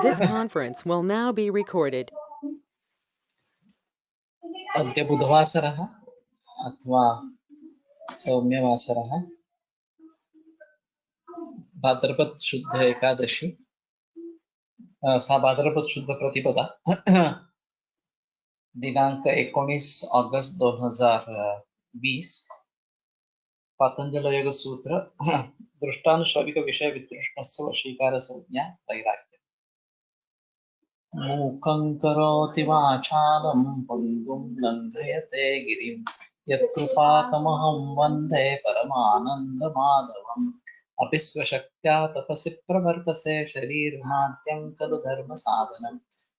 This conference will now be recorded. अद्य बुधवासरः अथवा सौम्यवासरः भाद्रपद शुद्ध एकादशी सा भाद्रपद शुद्ध प्रतिपदा दिनांक 19 ऑगस्ट 2020 पातंजल योग सूत्र दृष्टानुश्रविक विषय वितृष्णस्य वशीकार संज्ञा वैराग्य मूकं करोति वाचालं पङ्गुं लङ्घयते गिरिं यत्कृपातमहं वन्दे परमानन्दमाधवम् अपि स्वशक्त्या तपसि प्रवर्तसे शरीरमाद्यं खलु धर्मसाधनं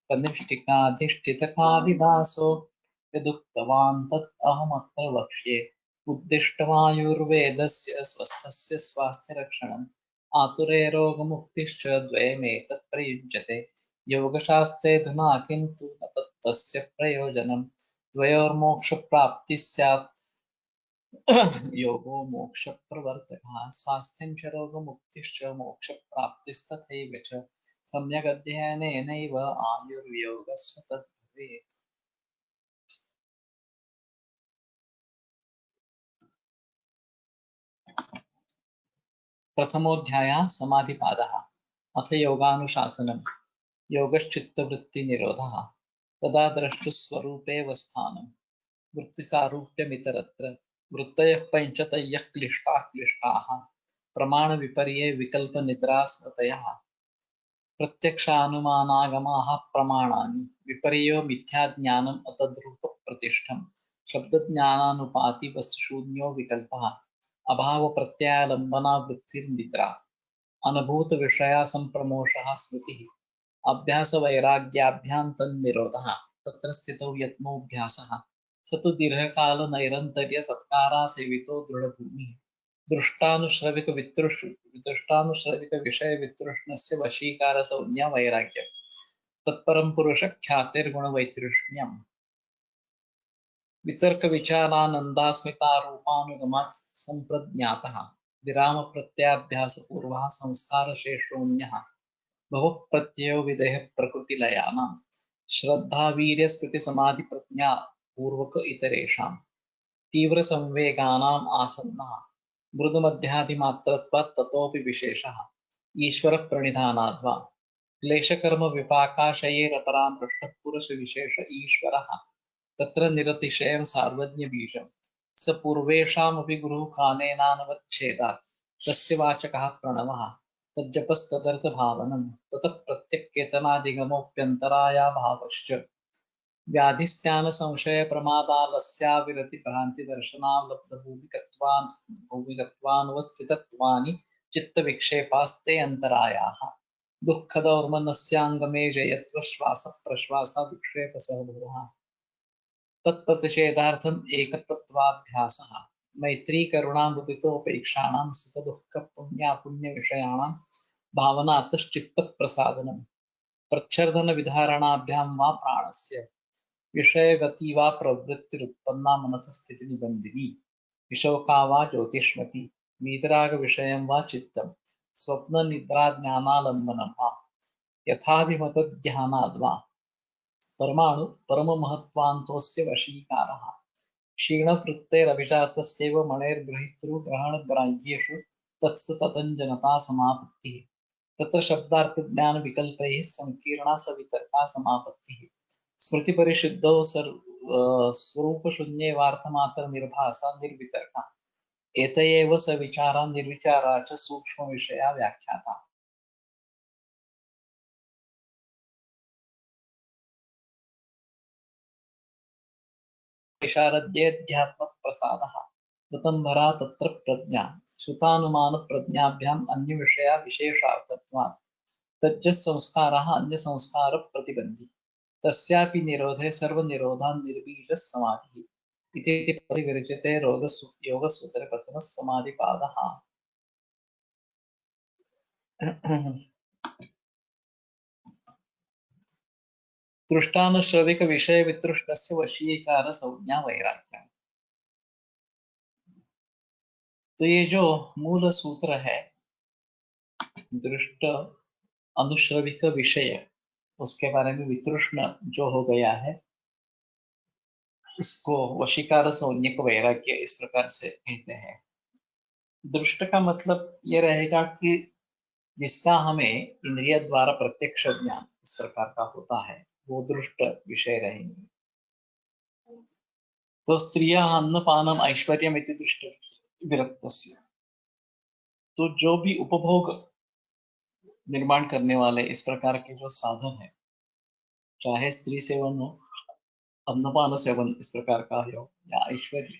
तन्निष्ठिकाधिष्ठितकालिदासो यदुक्तवान् तत् अहमत्र वक्ष्ये उद्दिष्टमायुर्वेदस्य स्वस्थस्य स्वास्थ्यरक्षणम् आतुरे रोगमुक्तिश्च द्वयमेतत् प्रयुज्यते योगशास्त्रे धुना किन्तु न तस्य प्रयोजनं द्वयोर्मोक्षप्राप्तिः स्यात् योगो मोक्षप्रवर्तकः स्वास्थ्यं च रोगमुक्तिश्च मोक्षप्राप्तिस्तथैव च सम्यगध्ययनेनैव आयुर्योगस्य तद्भवेत्। प्रथमोऽध्यायः समाधिपादः अथ योगानुशासनम् योगश्चित्तवृत्तिनिरोधः तदा द्रष्टुस्वरूपेऽवस्थानं वृत्तिसारूप्यमितरत्र वृत्तयः पञ्चतयः क्लिष्टाः प्रमाणविपर्ये विकल्पनिद्रास्मृतयः प्रत्यक्षानुमानागमाः प्रमाणानि विपर्यो मिथ्याज्ञानम् अतद्रूपप्रतिष्ठं शब्दज्ञानानुपाति वस्तुशून्यो विकल्पः अभावप्रत्ययालम्बना वृत्तिर्निद्रा अनुभूतविषया सम्प्रमोषः स्मृतिः अभ्यासवैराग्याभ्यां तन्निरोधः तत्र स्थितौ यत्नोऽभ्यासः स तु दीर्घकालनैरन्तर्यसत्कारासेवितो दृढभूमिः दृष्टानुश्रविकविषयवितृष्णस्य वशीकारसंज्ञा वैराग्यं तत्परं पुरुषख्यातिर्गुणवैतृष्ण्यम् वितर्कविचारानन्दास्मितारूपानुगमात् सम्प्रज्ञातः विरामप्रत्याभ्यासपूर्वः संस्कारशेषोऽन्यः भवः प्रत्ययो विदेह प्रकृतिलयानां श्रद्धा वीर्यस्मृति प्रज्ञा पूर्वक इतरेषां तीव्रसंवेगानाम् आसन्नः मृदुमध्यादिमात्रत्वात् ततोऽपि विशेषः ईश्वरप्रणिधानाद्वा क्लेशकर्मविपाकाशयैरपरां पृष्ठपुरुषविशेष ईश्वरः तत्र निरतिशयं सार्वज्ञबीजं स पूर्वेषामपि गुरुकालेनानवच्छेदात् तस्य वाचकः प्रणवः तज्जपस्तदर्थभावनं ततः प्रत्यक्केतनादिगमोऽप्यन्तरायाभावश्च व्याधिस्त्यानसंशयप्रमादालस्याविरतिभ्रान्तिदर्शनाल्लब्धभूमिकत्वानुभूमिकत्वानुवस्थितत्वानि चित्तविक्षेपास्ते अन्तरायाः दुःखदौर्मनस्याङ्गमे जयत्वश्वासप्रश्वासविक्षेपसहभवः तत्प्रतिषेधार्थम् एकतत्त्वाभ्यासः मैत्रीकरुणामुदितोपेक्षाणां सुखदुःखपुण्यापुण्यविषयाणां भावनातश्चित्तप्रसादनं प्रच्छर्दनविधारणाभ्यां वा प्राणस्य विषयगति वा प्रवृत्तिरुत्पन्ना मनसस्थितिनिबन्धिनी विशोका वा ज्योतिष्मती वीतरागविषयं वा चित्तं स्वप्ननिद्राज्ञानालम्बनं वा यथाभिमतध्यानाद्वा परममहत्त्वान्तोऽस्य वशीकारः क्षीणवृत्तेरभिजातस्यैव मणेर्गृहीतृग्रहणग्राह्येषु तत्स्तु ततञ्जनता समापत्तिः तत्र शब्दार्थज्ञानविकल्पैः संकीर्णा सवितर्का समापत्तिः स्मृतिपरिशुद्धौ स्वरूपशून्येवार्थमात्रनिर्भासा निर्वितर्का एत एव सविचारा निर्विचारा च सूक्ष्मविषया व्याख्याता विशारद्येऽध्यात्मप्रसादः ऋतंभरा तत्र प्रज्ञा श्रुतानुमानप्रज्ञाभ्याम् अन्यविषया विशेषार्थत्वात् तज्ज संस्कारः अन्यसंस्कारप्रतिबन्धी तस्यापि निरोधे सर्वनिरोधान् निर्बीजः समाधिः इति परिविरचिते योगसूत्रे प्रथमः समाधिपादः। दृष्टानुश्रविकविषयवितृष्णस्य वशीकारसंज्ञा वैराग्यम्। तो ये जो मूल सूत्र है दृष्ट अनुश्रविक विषय उसके बारे में वितृष्ण जो हो गया है, उसको वशीकार संज्ञक वैराग्य इस प्रकार से कहते हैं। दृष्ट का मतलब ये रहेगा कि जिसका हमें इंद्रिय द्वारा प्रत्यक्ष ज्ञान इस प्रकार का होता है, वो दृष्ट विषय रहेंगे। तो स्त्रिया अन्नपानम ऐश्वर्यम इति दृष्ट विरक्तस्य, तो जो भी उपभोग निर्माण करने वाले इस प्रकार के जो साधन है, चाहे स्त्री सेवन हो, अन्नपान सेवन इस प्रकार का हो, या ऐश्वर्य,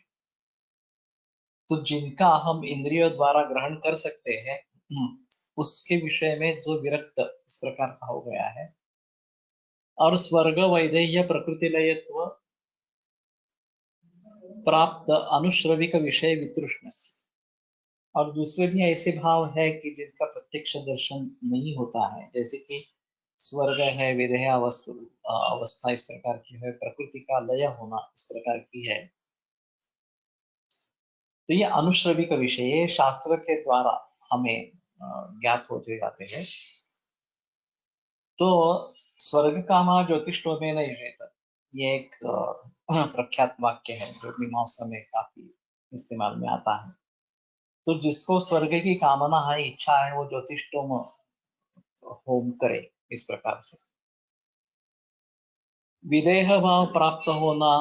तो जिनका हम इंद्रियों द्वारा ग्रहण कर सकते हैं, उसके विषय में जो विरक्त इस प्रकार का हो गया है, और स्वर्ग वैदेह्य प्रकृति लयत्व प्राप्त अनुश्रविक विषय वितृष्ण, और दूसरे भी ऐसे भाव है कि जिनका प्रत्यक्ष दर्शन नहीं होता है, जैसे कि स्वर्ग है, विदेह अवस्था इस प्रकार की है, प्रकृति का लय होना इस प्रकार की है। तो ये अनुश्रविक विषय, ये शास्त्र के द्वारा हमें ज्ञात होते जाते हैं। तो स्वर्ग कामा ज्योतिषो में नहीं रहता, ये एक प्रख्यात वाक्य है जो मीमांसा में काफी इस्तेमाल में आता है। तो जिसको स्वर्ग की कामना है, इच्छा है, वो ज्योतिषोम होम करे इस प्रकार से। विदेह भाव प्राप्त होना,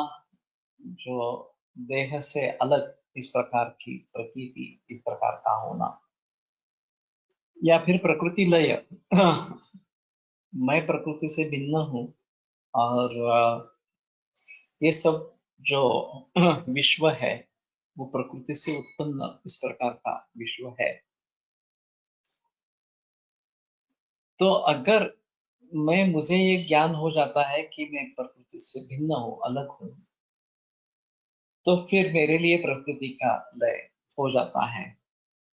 जो देह से अलग इस प्रकार की प्रतीति इस प्रकार का होना, या फिर प्रकृति लय मैं प्रकृति से भिन्न हूँ, और ये सब जो विश्व है वो प्रकृति से उत्पन्न इस प्रकार का विश्व है। तो अगर मुझे ये ज्ञान हो जाता है कि मैं प्रकृति से भिन्न हूँ, अलग हूँ, तो फिर मेरे लिए प्रकृति का लय हो जाता है।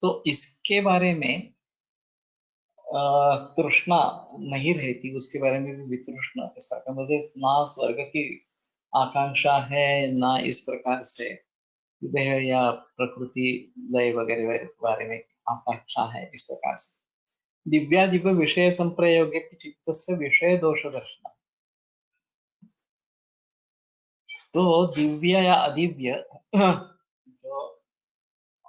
तो इसके बारे में तृष्णा नहीं रहती, उसके बारे में भी वितृष्णा इस प्रकार, मुझे ना स्वर्ग की आकांक्षा है, ना इस प्रकार से देह या प्रकृति लय वगैरह के बारे में आकांक्षा है इस प्रकार से। दिव्यादिव्य विषय संप्रयोगे चित्त से विषय दोष दर्शन, तो दिव्य या अदिव्य जो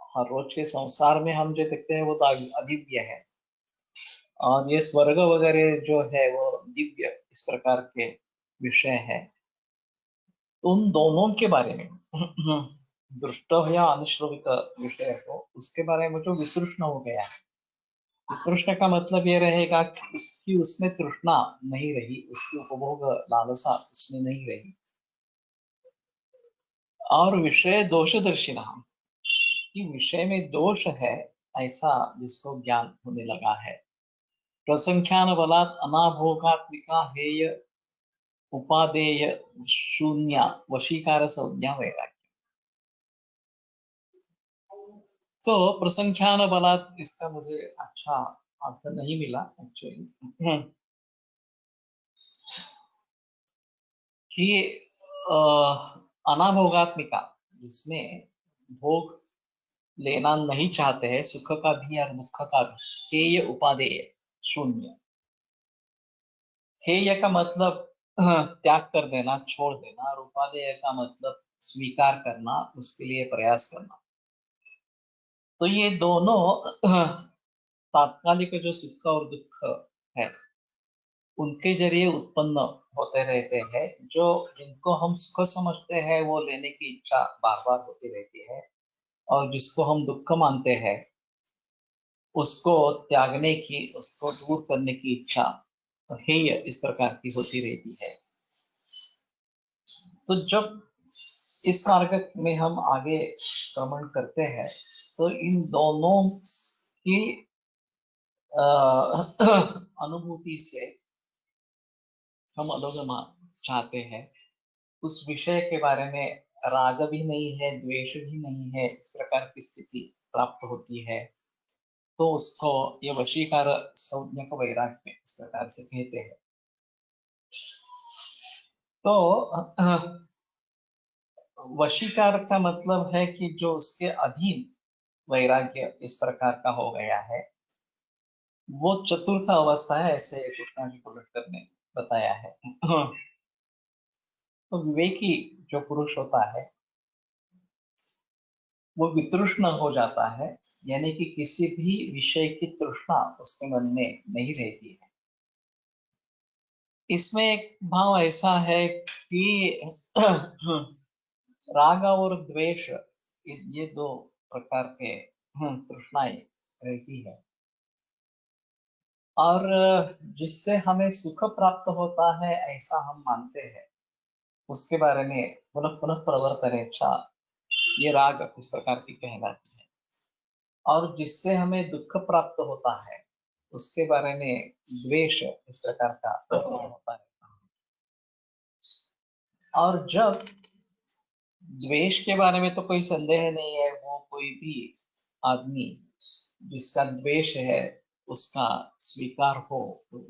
हर रोज के संसार में हम जो देखते हैं वो तो अदिव्य है, और ये स्वर्ग वगैरह जो है वो दिव्य इस प्रकार के विषय है। तो उन दोनों के बारे में दृष्ट हो या अनुश्रवित विषय हो, उसके बारे में जो वितृष्ण हो गया है, वितृष्ण का मतलब ये रहेगा कि उसकी उसमें तृष्णा नहीं रही, उसकी उपभोग लालसा उसमें नहीं रही। और विषय दोष दर्शिना, कि विषय में दोष है ऐसा जिसको ज्ञान होने लगा है। प्रसंख्यान बलात् अनाभोगात्मिका हेय उपादेय शून्य वशीकार संज्ञा वैराग्य। तो प्रसंख्यान बलात्, इसका मुझे अच्छा अर्थ नहीं मिला एक्चुअली, कि अनाभोगात्मिका, जिसमें भोग लेना नहीं चाहते हैं, सुख का भी और दुख का भी, हेय उपादेय शून्य। हेय का मतलब त्याग कर देना, छोड़ देना, और उपादेय का मतलब स्वीकार करना, उसके लिए प्रयास करना। तो ये दोनों तात्कालिक जो सुख और दुख है, उनके जरिए उत्पन्न होते रहते हैं। जो जिनको हम सुख समझते हैं वो लेने की इच्छा बार बार होती रहती है, और जिसको हम दुख मानते हैं उसको त्यागने की, उसको दूर करने की इच्छा हेय इस प्रकार की होती रहती है। तो जब इस मार्ग में हम आगे क्रमण करते हैं, तो इन दोनों की अनुभूति से हम अनुगमा चाहते हैं। उस विषय के बारे में राग भी नहीं है, द्वेष भी नहीं है, इस प्रकार की स्थिति प्राप्त होती है। तो उसको ये वशीकार संज्ञक वैराग्य इस प्रकार से कहते हैं। तो वशीकार का मतलब है कि जो उसके अधीन वैराग्य इस प्रकार का हो गया है, वो चतुर्थ अवस्था है, ऐसे कृष्णा जी को व्यक्त करने। बताया है। तो विवेकी जो पुरुष होता है वो वितृष्ण हो जाता है, यानी कि किसी भी विषय की तृष्णा उसके मन में नहीं रहती है। इसमें एक भाव ऐसा है कि राग और द्वेष, ये दो प्रकार के तृष्णाएं रहती है, और जिससे हमें सुख प्राप्त होता है ऐसा हम मानते हैं, उसके बारे में पुनः पुनः प्रवर्तन इच्छा, ये राग इस प्रकार की कहलाती है। और जिससे हमें दुख प्राप्त होता है उसके बारे में द्वेष इस प्रकार का होता है। और जब द्वेष के बारे में तो कोई संदेह नहीं है, वो कोई भी आदमी जिसका द्वेष है उसका स्वीकार हो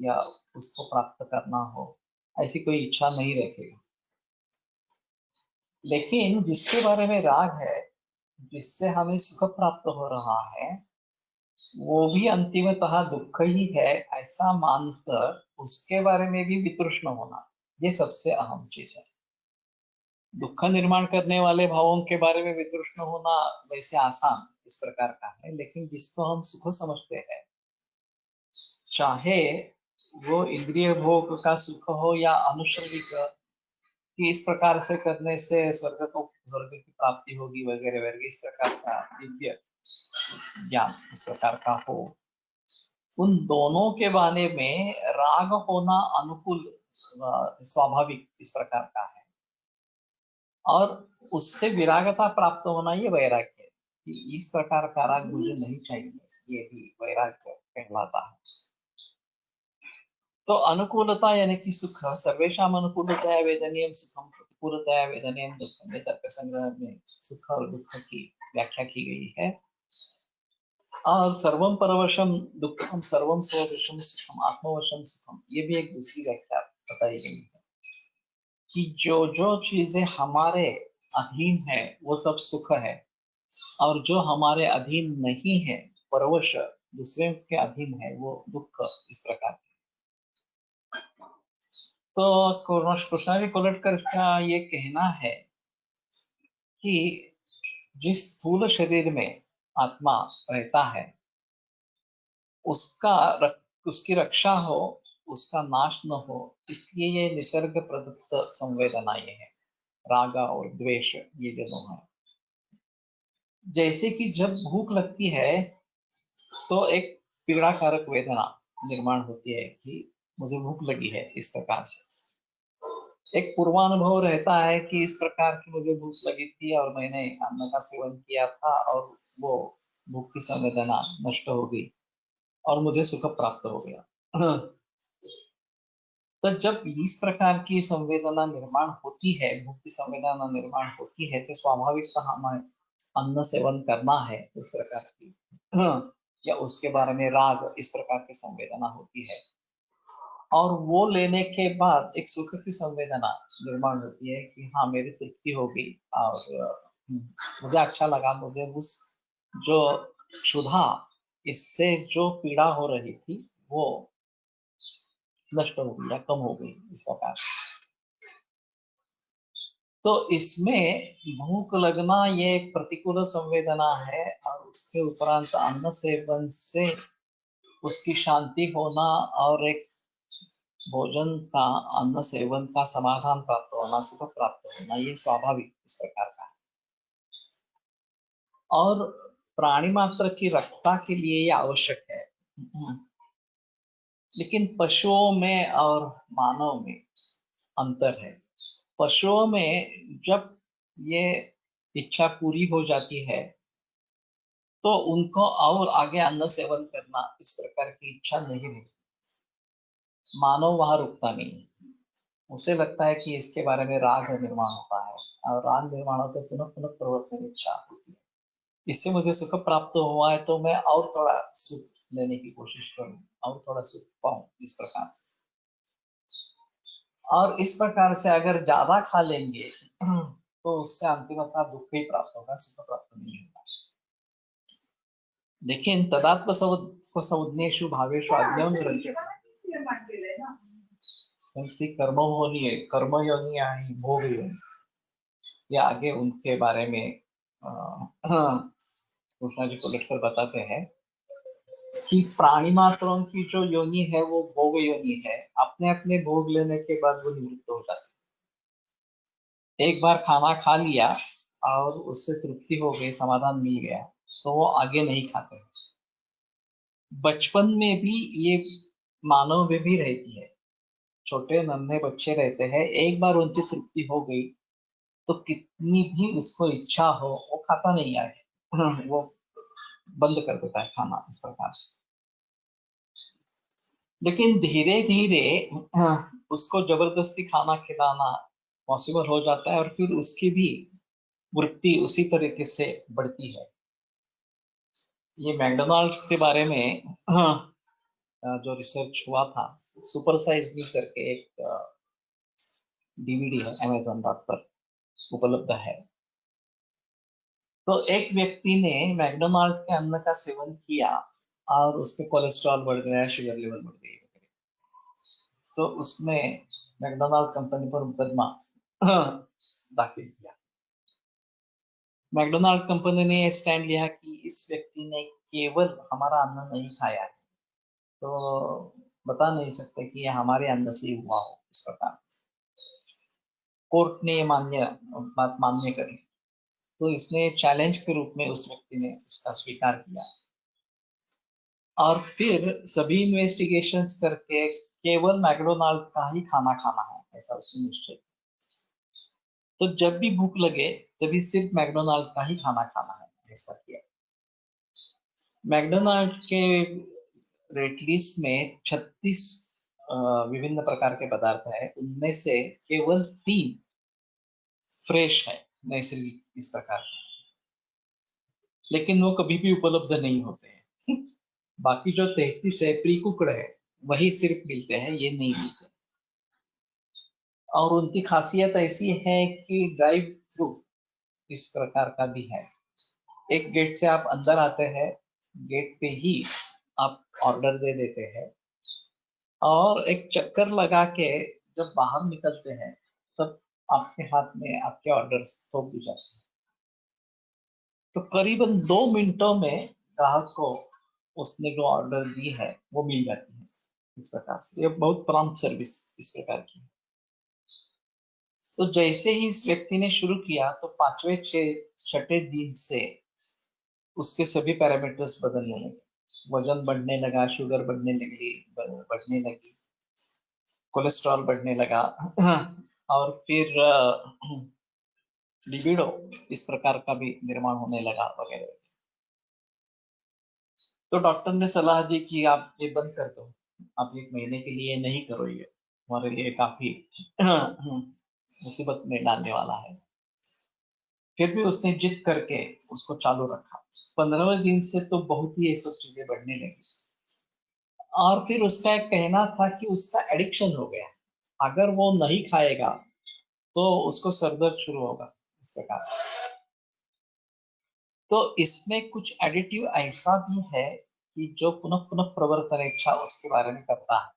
या उसको प्राप्त करना हो, ऐसी कोई इच्छा नहीं रखेगा। लेकिन जिसके बारे में राग है, जिससे हमें सुख प्राप्त हो रहा है, वो भी अंतिमतः दुख ही है ऐसा मानकर उसके बारे में भी वितृष्ण होना, ये सबसे अहम चीज है। दुख निर्माण करने वाले भावों के बारे में वितृष्ण होना वैसे आसान इस प्रकार का है, लेकिन जिसको हम सुख समझते हैं, चाहे वो इंद्रिय भोग का सुख हो या अनुश्रविक, कि इस प्रकार से करने से स्वर्ग की प्राप्ति होगी वगैरह वगैरह, इस प्रकार का दिव्य ज्ञान इस प्रकार का हो, उन दोनों के बारे में राग होना अनुकूल स्वाभाविक इस प्रकार का है। और उससे विरागता प्राप्त होना ये वैराग्य है, कि इस प्रकार का राग मुझे नहीं चाहिए, ये भी वैराग्य कहलाता है। तो अनुकूलता यानी कि सुख, सर्वेषाम अनुकूलतया वेदनीयम सुखम प्रतिकूलतया वेदनीयम दुखम, ये तर्क संग्रह में सुख और दुख की व्याख्या की गई है। और सर्वम परवशम दुखम सर्वम स्ववशम सुखम आत्मवशम सुखम, ये भी एक दूसरी व्याख्या बताई गई है, कि जो जो चीजें हमारे अधीन है वो सब सुख है, और जो हमारे अधीन नहीं है, परवश दूसरे के अधीन है, वो दुख इस प्रकार। तो कृष्णा कोलटकर का ये कहना है कि जिस स्थूल शरीर में आत्मा रहता है उसकी रक्षा हो, उसका नाश न हो, इसलिए ये निसर्ग प्रदत्त संवेदना ये है, राग और द्वेष ये दोनों है। जैसे कि जब भूख लगती है तो एक पीड़ाकारक वेदना निर्माण होती है कि मुझे भूख लगी है, इस प्रकार से एक पूर्वानुभव रहता है कि इस प्रकार की मुझे भूख लगी थी और मैंने अन्न का सेवन किया था और वो भूख की संवेदना नष्ट हो गई और मुझे सुख प्राप्त हो गया। तो जब इस प्रकार की संवेदना निर्माण होती है, भूख की संवेदना निर्माण होती है, तो स्वाभाविक हमें अन्न सेवन करना है उस प्रकार की, या उसके बारे में राग इस प्रकार की संवेदना होती है। और वो लेने के बाद एक सुख की संवेदना निर्माण होती है कि हाँ मेरी तृप्ति हो गई और मुझे अच्छा लगा, मुझे उस जो क्षुधा, इससे जो पीड़ा हो रही थी वो नष्ट हो गई या कम हो गई इस प्रकार। तो इसमें भूख लगना ये एक प्रतिकूल संवेदना है, और उसके उपरांत अन्न सेवन से उसकी शांति होना और एक भोजन का, अन्न सेवन का समाधान प्राप्त होना, सुख प्राप्त होना, ये स्वाभाविक इस प्रकार का है। और प्राणी मात्र की रक्षा के लिए ये आवश्यक है। लेकिन पशुओं में और मानव में अंतर है। पशुओं में जब ये इच्छा पूरी हो जाती है तो उनको और आगे अन्न सेवन करना इस प्रकार की इच्छा नहीं रहती। मानव वहां रुकता नहीं, उसे लगता है कि इसके बारे में राग निर्माण होता है, और राग निर्माण होते पुनः पुनः प्रवर्तन इच्छा होती है, इससे मुझे सुख प्राप्त हुआ है तो मैं और थोड़ा सुख लेने की कोशिश करूं, और थोड़ा सुख पाऊं इस प्रकार से। और इस प्रकार से अगर ज्यादा खा लेंगे तो उससे अंतिमतः दुख ही प्राप्त होगा, सुख प्राप्त नहीं होगा। लेकिन तदात्म संज्ञेषु भावेषु अज्ञान रज्यते, त्यांची कर्मयोनी आणि भोग योनी, ये आगे उनके बारे में कृष्णा जी कोलेटकर बताते हैं कि प्राणी मात्रों की जो योनि है वो भोग योनि है। अपने अपने भोग लेने के बाद वो निवृत्त हो जाते। एक बार खाना खा लिया और उससे तृप्ति हो गई, समाधान मिल गया, तो वो आगे नहीं खाते। बचपन में भी ये मानव में भी रहती है। छोटे नन्हे बच्चे रहते हैं, एक बार उनकी तृप्ति हो गई तो कितनी भी उसको इच्छा हो वो खाता नहीं है। वो बंद कर देता है खाना इस प्रकार से। लेकिन धीरे धीरे उसको जबरदस्ती खाना खिलाना पॉसिबल हो जाता है और फिर उसकी भी वृत्ति उसी तरीके से बढ़ती है। ये मैकडोनाल्ड्स के बारे में जो रिसर्च हुआ था, सुपर साइज मी करके एक डीवीडी है, Amazon पर उपलब्ध है। तो एक व्यक्ति ने मैकडोनाल्ड के अन्न का सेवन किया और उसके कोलेस्ट्रॉल बढ़ गया, शुगर लेवल बढ़ गई। तो उसने मैकडोनाल्ड कंपनी पर मुकदमा दाखिल किया। मैकडोनाल्ड कंपनी ने स्टैंड लिया कि इस व्यक्ति ने केवल हमारा अन्न नहीं खाया है, तो बता नहीं सकते कि यह हमारे अन्न से ही हुआ हो। इस प्रकार कोर्ट ने बात मान्य करी, तो इसने चैलेंज के रूप में उस व्यक्ति ने उसका स्वीकार किया और फिर सभी इन्वेस्टिगेशंस करके केवल मैकडोनाल्ड का ही खाना खाना है, ऐसा उसने निश्चय। तो जब भी भूख लगे तभी सिर्फ मैकडोनाल्ड का ही खाना खाना है, ऐसा किया। मैकडोनाल्ड के रेट लिस्ट में 36 विभिन्न प्रकार के पदार्थ है, उनमें से केवल 3 फ्रेश है, नैसर्गिक इस प्रकार के, लेकिन वो कभी भी उपलब्ध नहीं होते हैं। बाकी जो 33 है प्री कुकड़ है, वही सिर्फ मिलते हैं, ये नहीं मिलते। और उनकी खासियत ऐसी है कि ड्राइव थ्रू इस प्रकार का भी है। एक गेट से आप अंदर आते हैं, गेट पे ही आप ऑर्डर दे देते हैं और एक चक्कर लगा के जब बाहर निकलते हैं तब आपके हाथ में आपके ऑर्डर थोप दी जाते हैं। तो करीबन 2 मिनटों में ग्राहक को उसने जो ऑर्डर दी है वो मिल जाती है। इस प्रकार से ये बहुत प्रॉम्प्ट सर्विस इस प्रकार की है। तो जैसे ही इस व्यक्ति ने शुरू किया तो 5वें 6ठे दिन से उसके सभी पैरामीटर्स बदलने लगे। वजन बढ़ने लगा, शुगर बढ़ने लगी, कोलेस्ट्रॉल बढ़ने लगा और फिर लिबिडो इस प्रकार का भी निर्माण होने लगा वगैरह। तो डॉक्टर ने सलाह दी कि आप ये बंद कर दो, आप 1 महीने के लिए नहीं करो, ये हमारे लिए काफी मुसीबत में डालने वाला है। फिर भी उसने जिद करके उसको चालू रखा। 15वें दिन से तो बहुत ही ये सब चीजें बढ़ने लगी और फिर उसका एक कहना था कि उसका एडिक्शन हो गया, अगर वो नहीं खाएगा तो उसको सरदर्द शुरू होगा, इस प्रकार। तो इसमें कुछ एडिटिव ऐसा भी है कि जो पुनः पुनः प्रवर्तन इच्छा उसके बारे में करता है।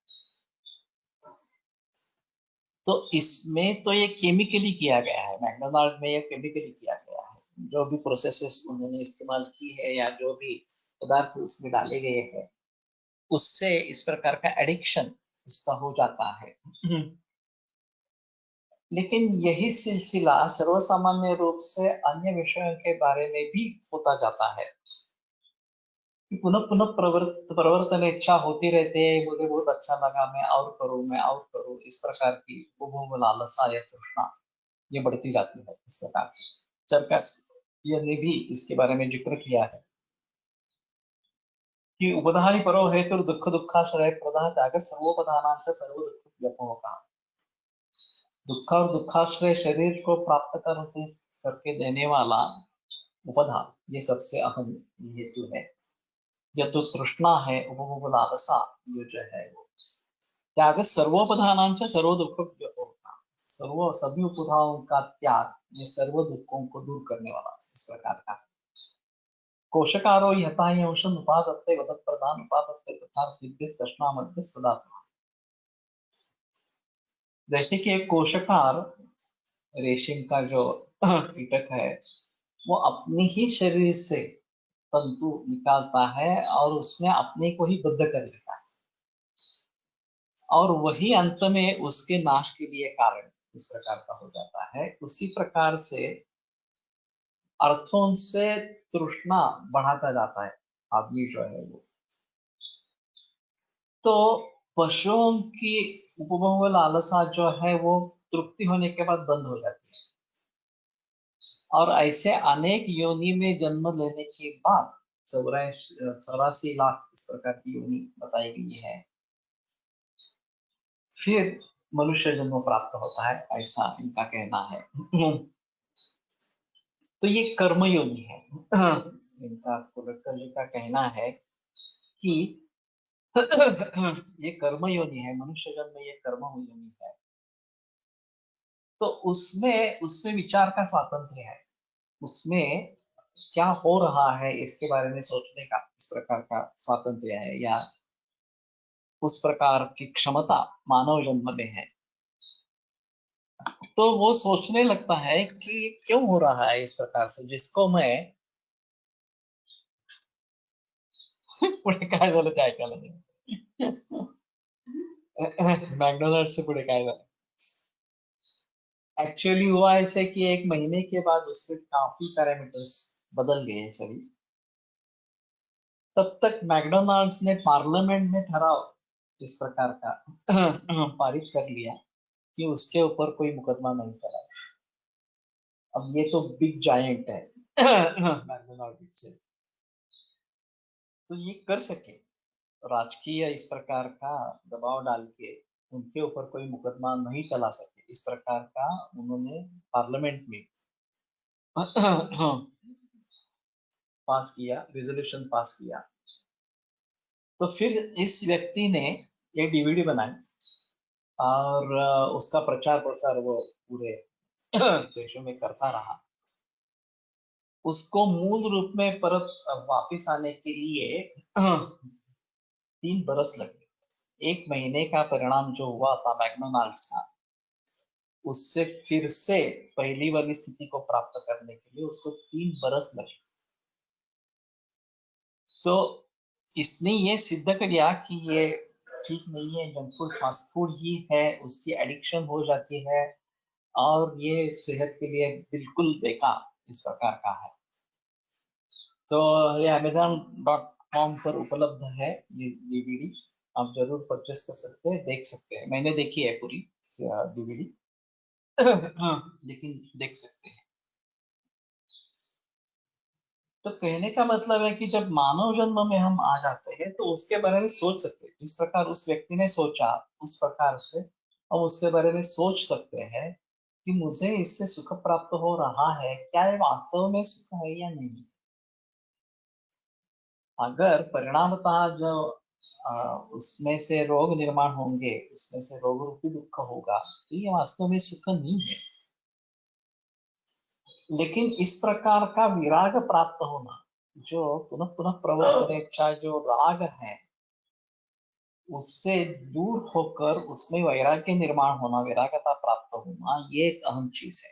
तो इसमें तो ये केमिकली किया गया है, मैकडोनाल्ड में ये केमिकली किया गया है। जो भी प्रोसेसेस उन्होंने इस्तेमाल की है या जो भी पदार्थ उसमें डाले गए हैं, उससे इस प्रकार का एडिक्शन उसका हो जाता है। लेकिन यही सिलसिला सर्वसामान्य रूप से अन्य विषयों के बारे में भी होता जाता है कि पुनः पुनः प्रवर्तन इच्छा होती रहती है। मुझे बहुत अच्छा लगा, मैं और करूं, इस प्रकार की उपभोग लालसा या तृष्णा ये बढ़ती जाती है। इस प्रकार से चरका ने भी इसके बारे में जिक्र किया है कि उपधानी परो हेतु दुख दुखाश्रय प्रदा त्याग सर्वोपधानांच सर्व दुख व्यपो का। दुख और दुखाश्रय शरीर को प्राप्त करके देने वाला उपधा, ये सबसे अहम हेतु है। यह तो तृष्णा है, उपभोग लालसा, ये जो है वो त्याग सर्वोपधानांच सर्व दुख व्यपो का। सभी उपधाओं का त्याग ये सर्व दुखों को दूर करने वाला इस प्रकार का। कोशकारो यथा अंशम उपादत्ते वदत् प्रधान उपादत्ते तथा दिव्य तृष्णा मध्य सदा। जैसे कि एक कोशाकार रेशम का जो कीटक है, वो अपने ही शरीर से तंतु निकालता है और उसमें अपने को ही बद्ध कर लेता है, और वही अंत में उसके नाश के लिए कारण इस प्रकार का हो जाता है। उसी प्रकार से अर्थों से तृष्णा बढ़ाता जाता है आदमी जो है वो। तो पशुओं की उपभोग लालसा जो है वो तृप्ति होने के बाद बंद हो जाती है, और ऐसे अनेक योनि में जन्म लेने के बाद 84 लाख इस प्रकार की योनि बताई गई है, फिर मनुष्य जन्म प्राप्त होता है, ऐसा इनका कहना है। तो ये कर्म योनि है। इनका पुरक्कर जी का कहना है कि ये कर्म योनि है, मनुष्य जन्म ये कर्म योनि है। तो उसमें उसमें विचार का स्वातंत्र्य है, उसमें क्या हो रहा है इसके बारे में सोचने का इस प्रकार का स्वातंत्र्य है, या उस प्रकार की क्षमता मानव जन्म में है। तो वो सोचने लगता है कि क्यों हो रहा है इस प्रकार से, जिसको मैं पुढे काय झालं ते ऐकायला नाही। मॅकडोनल्ड से पुढे काय झालं, एक्चुअली हुआ ऐसे कि एक महीने के बाद उससे काफी पैरामीटर्स बदल गए सभी। तब तक मैकडोनाल्ड्स ने पार्लियामेंट में ठराव इस प्रकार का पारित कर लिया कि उसके ऊपर कोई मुकदमा नहीं चला। अब ये तो बिग जायंट है मैकडोनाल्ड से, तो ये कर सके राजकीय इस प्रकार का दबाव डाल के उनके ऊपर कोई मुकदमा नहीं चला सके, इस प्रकार का उन्होंने पार्लियामेंट में पास किया, रेजोल्यूशन पास किया। तो फिर इस व्यक्ति ने ये डीवीडी बनाई और उसका प्रचार प्रसार वो पूरे देशों में करता रहा। उसको मूल रूप में परत वापिस आने के लिए 3 बरस लगे। 1 महीने का परिणाम जो हुआ था मैकडोनाल्ड्स का, उससे फिर से पहली वाली स्थिति को प्राप्त करने के लिए उसको 3 बरस लगे। तो इसने ये सिद्ध कर दिया कि ये ठीक नहीं है, जंक फूड फास्ट फूड ही है, उसकी एडिक्शन हो जाती है और ये सेहत के लिए बिल्कुल बेकार इस प्रकार का है। तो ये Amazon.com पर उपलब्ध है ये डीवीडी, आप जरूर परचेस कर सकते हैं, देख सकते हैं। मैंने देखी है पूरी डीवीडी लेकिन देख सकते हैं। तो कहने का मतलब है कि जब मानव जन्म में हम आ जाते हैं तो उसके बारे में सोच सकते हैं, जिस प्रकार उस व्यक्ति ने सोचा उस प्रकार से हम उसके बारे में सोच सकते हैं कि मुझे इससे सुख प्राप्त हो रहा है, क्या ये वास्तव में सुख है या नहीं। अगर परिणामतः जो उसमें से रोग निर्माण होंगे, उसमें से रोग रूपी दुख होगा, तो ये वास्तव में सुख नहीं है। लेकिन इस प्रकार का विराग प्राप्त होना, जो पुनः पुनः प्रवर्तन इच्छा जो राग है, उससे दूर होकर उसमें वैराग्य निर्माण होना, वैराग्यता प्राप्त होना, ये एक अहम चीज है।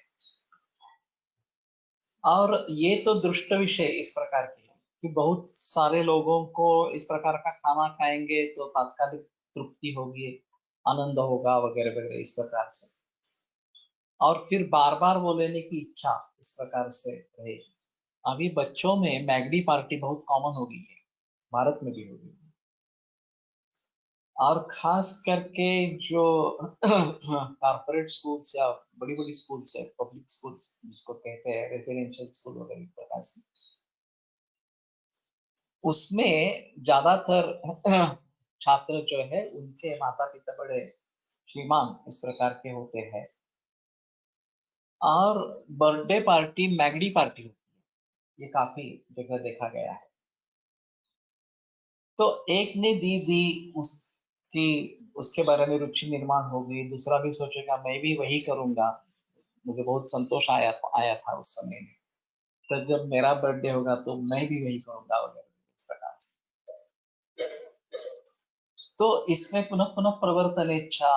और ये तो दृष्ट विषय इस प्रकार की है कि बहुत सारे लोगों को इस प्रकार का खाना खाएंगे तो तात्कालिक तृप्ति होगी, आनंद होगा वगैरह वगैरह इस प्रकार से, और फिर बार बार वो लेने की इच्छा इस प्रकार से रहेगी। अभी बच्चों में मैगडी पार्टी बहुत कॉमन हो गई है, भारत में भी हो गई है। और खास करके जो कॉर्पोरेट स्कूल्स या बड़ी बड़ी स्कूल्स है, पब्लिक स्कूल्स जिसको कहते हैं, रेजिडेंशियल स्कूल वगैरह इस प्रकार से, उसमें ज्यादातर छात्र जो है उनके माता पिता बड़े श्रीमान इस प्रकार के होते हैं, और बर्थडे पार्टी मैगडी पार्टी होती है, ये काफी जगह देखा गया है। तो एक ने दी उसकी, उसके बारे में रुचि निर्माण हो गई, दूसरा भी सोचेगा मैं भी वही करूंगा, मुझे बहुत संतोष आया आया था उस समय में, तो जब मेरा बर्थडे होगा तो मैं भी वही करूंगा वगैरह इस प्रकार से। तो इसमें पुनः पुनः प्रवर्तन इच्छा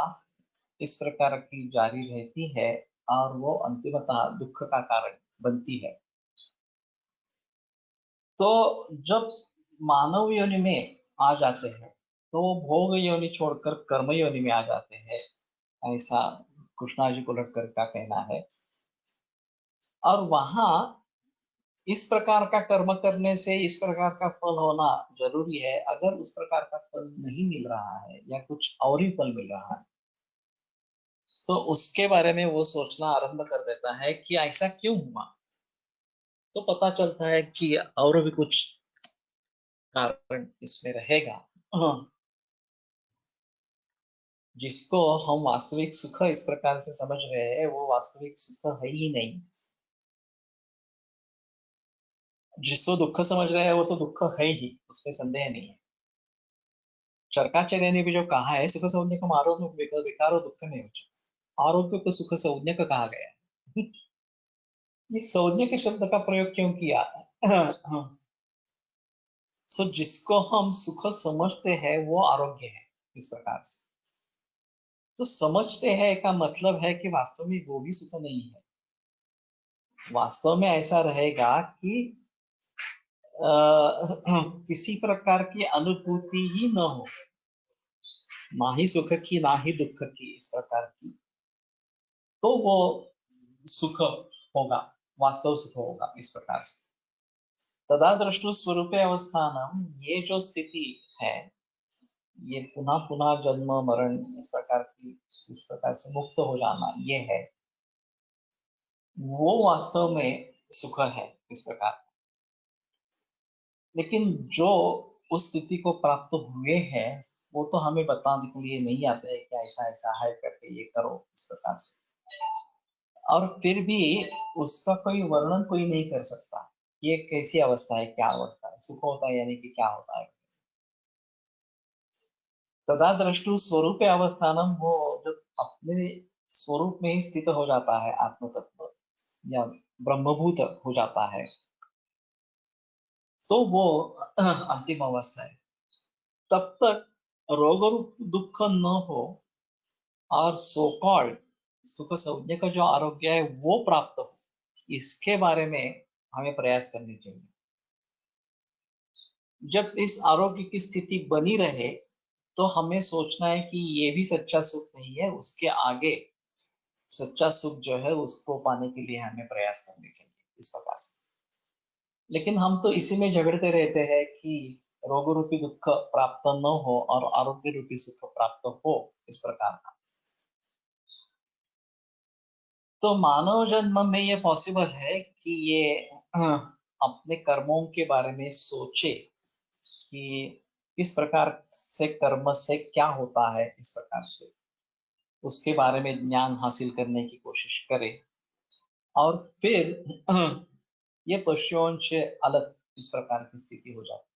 इस प्रकार की जारी रहती है और वो अंतिमतः दुख का कारण बनती है। तो जब मानव योनि में आ जाते हैं, तो वो भोग योनि छोड़कर कर्म योनि में आ जाते हैं, ऐसा कृष्णा जी को लटकर का कहना है। और वहां इस प्रकार का कर्म करने से इस प्रकार का फल होना जरूरी है। अगर उस प्रकार का फल नहीं मिल रहा है या कुछ और ही फल मिल रहा है, तो उसके बारे में वो सोचना आरंभ कर देता है कि ऐसा क्यों हुआ। तो पता चलता है कि और भी कुछ कारण इसमें रहेगा। हाँ, जिसको हम वास्तविक सुख इस प्रकार से समझ रहे हैं, वो वास्तविक सुख है ही नहीं। जिसको दुख समझ रहे हैं वो तो दुख है ही, उसमें संदेह नहीं है। चरकाचार्य ने भी जो कहा है, सुख संज्ञक आरोग्य विकारो दुख में आरोग्य को सुख संज्ञक कहा गया है। ये संज्ञक शब्द का प्रयोग क्यों किया? सो जिसको हम सुख समझते हैं वो आरोग्य है, इस प्रकार से। तो समझते हैं का मतलब है कि वास्तव में वो भी सुख नहीं है। वास्तव में ऐसा रहेगा कि अ, किसी प्रकार की अनुभूति ही न हो, ना ही सुख की ना ही दुख की, इस प्रकार की, तो वो सुख होगा, वास्तव सुख होगा, इस प्रकार से। तदा दृष्टु स्वरूपे अवस्थानम, ये जो स्थिति है, ये पुनः पुनः जन्म मरण इस प्रकार से मुक्त हो जाना, ये है, वो वास्तव में सुख है, इस प्रकार। लेकिन जो उस स्थिति को प्राप्त हुए हैं, वो तो हमें बताने के लिए नहीं आते हैं कि ऐसा ऐसा है करके ये करो, इस प्रकार से। और फिर भी उसका कोई वर्णन कोई नहीं कर सकता। ये कैसी अवस्था है, क्या अवस्था है, सुख होता है यानी कि क्या होता है। तदा दृष्टु स्वरूप अवस्थानम, वो जब अपने स्वरूप में ही स्थित हो जाता है, आत्म तत्व या ब्रह्मभूत हो जाता है, तो वो अंतिम अवस्था है। तब तक रोग रूप दुख न हो और सो कॉल्ड सुख संज्ञ का जो आरोग्य है वो प्राप्त हो, इसके बारे में हमें प्रयास करनी चाहिए। जब इस आरोग्य की स्थिति बनी रहे, तो हमें सोचना है कि ये भी सच्चा सुख नहीं है, उसके आगे सच्चा सुख जो है उसको पाने के लिए हमें प्रयास करने चाहिए, इस प्रकार से। लेकिन हम तो इसी में झगड़ते रहते हैं कि रोग रूपी दुख प्राप्त न हो और आरोग्य रूपी सुख प्राप्त हो, इस प्रकार का। तो मानव जन्म में ये पॉसिबल है कि ये अपने कर्मों के बारे में सोचे कि किस प्रकार से कर्म से क्या होता है, इस प्रकार से उसके बारे में ज्ञान हासिल करने की कोशिश करे। और फिर ये पशुओं से अलग इस प्रकार की स्थिति हो जाती है।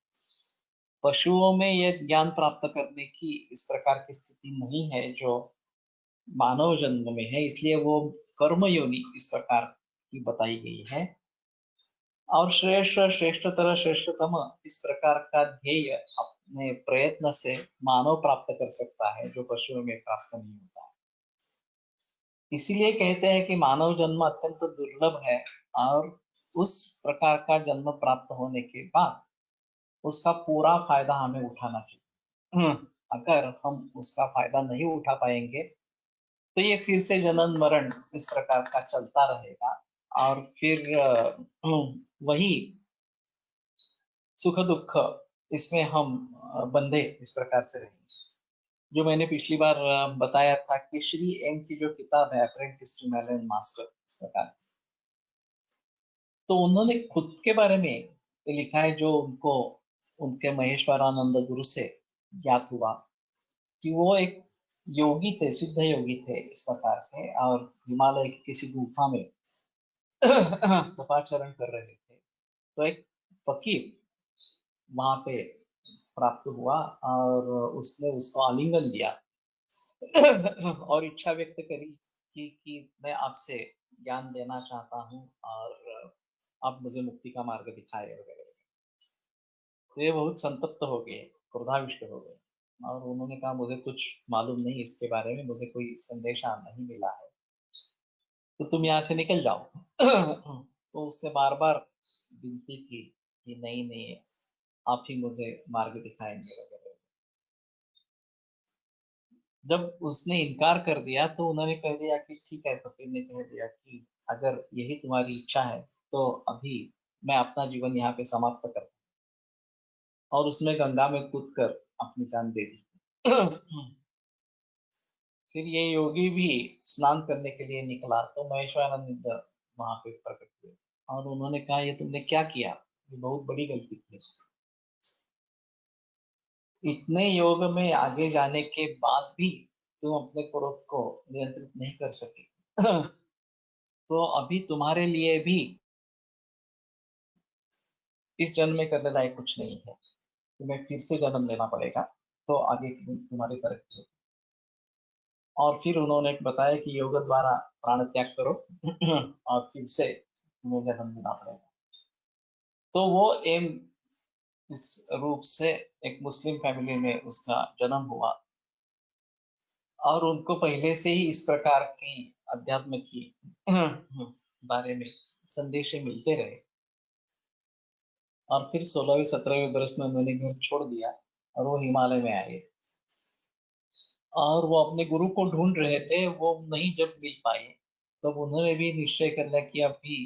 पशुओं में ये ज्ञान प्राप्त करने की इस प्रकार की स्थिति नहीं है जो मानव जन्म में है, इसलिए वो कर्म योनि इस प्रकार की बताई गई है। और श्रेष्ठ श्रेष्ठतर श्रेष्ठतम, इस प्रकार का ध्येय अपने प्रयत्न से मानव प्राप्त कर सकता है, जो पशुओं में प्राप्त नहीं होता है। इसीलिए कहते हैं कि मानव जन्म अत्यंत दुर्लभ है, और उस प्रकार का जन्म प्राप्त होने के बाद उसका पूरा फायदा हमें उठाना चाहिए। अगर हम उसका फायदा नहीं उठा पाएंगे, तो ये फिर से जनन मरण इस प्रकार का चलता रहेगा, और फिर वही सुख दुख, इसमें हम बंधे इस प्रकार से रहेंगे। जो मैंने पिछली बार बताया था कि श्री एम की जो किताब है, अप्रेंटिस टू मैलन मास्टर, इस प्रकार, तो उन्होंने खुद के बारे में ये लिखा है, जो उनको उनके महेश्वरानंद गुरु से ज्ञात हुआ कि वो एक योगी थे, सिद्ध योगी थे इस प्रकार के, और हिमालय की किसी गुफा में तपाचरण कर रहे थे। तो एक फकीर वहां पे प्राप्त हुआ, और उसने उसको आलिंगन दिया और इच्छा व्यक्त करी कि मैं आपसे ज्ञान देना चाहता हूँ, और आप मुझे मुक्ति का मार्ग दिखाए, वगैरह। तो ये बहुत संतप्त हो गए, क्रोधाविष्ट हो गए। और उन्होंने कहा मुझे कुछ मालूम नहीं इसके बारे में, मुझे कोई संदेशा नहीं मिला है, तो तुम यहाँ से निकल जाओ। तो उसने बार बार विनती की कि नहीं नहीं, आप ही मुझे मार्ग दिखाएंगे वगैरह। जब उसने इनकार कर दिया तो उन्होंने कह दिया कि ठीक है, फकीर ने कह दिया कि अगर यही तुम्हारी इच्छा है तो अभी मैं अपना जीवन यहाँ पे समाप्त कर, और उसने गंगा में कूद कर अपनी जान दे दी। फिर ये योगी भी स्नान करने के लिए निकला तो महेश्वरानंद वहां पे प्रकट हुए, और उन्होंने कहा ये तुमने क्या किया, ये बहुत बड़ी गलती की। इतने योग में आगे जाने के बाद भी तुम अपने क्रोध को नियंत्रित नहीं कर सके। तो अभी तुम्हारे लिए भी इस जन्म में करने लायक कुछ नहीं है, तुम्हें फिर से जन्म लेना पड़ेगा, तो आगे तुम्हारी तरक्की होगी। और फिर उन्होंने बताया कि योग द्वारा प्राण त्याग करो, और फिर से तुम्हें जन्म लेना पड़ेगा। तो वो एम इस रूप से एक मुस्लिम फैमिली में उसका जन्म हुआ, और उनको पहले से ही इस प्रकार की अध्यात्म की बारे में संदेश मिलते रहे। और फिर 16वें 17वें बरस में उन्होंने घर छोड़ दिया और वो हिमालय में आए, और वो अपने गुरु को ढूंढ रहे थे, वो नहीं जब मिल पाए तब तो उन्होंने भी निश्चय कर लिया कि अभी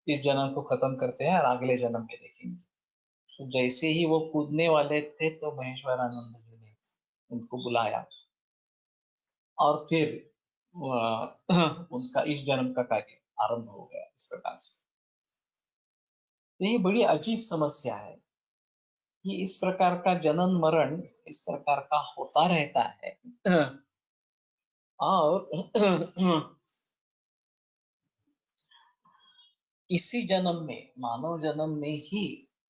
इस जन्म को खत्म करते हैं और अगले जन्म में देखेंगे। तो जैसे ही वो कूदने वाले थे तो महेश्वरानंद जी ने उनको बुलाया, और फिर उनका इस जन्म का कार्य आरंभ हो गया इस प्रकार से। तो ये बड़ी अजीब समस्या है कि इस प्रकार का जनन मरण इस प्रकार का होता रहता है, और इसी जन्म में, मानव जन्म में ही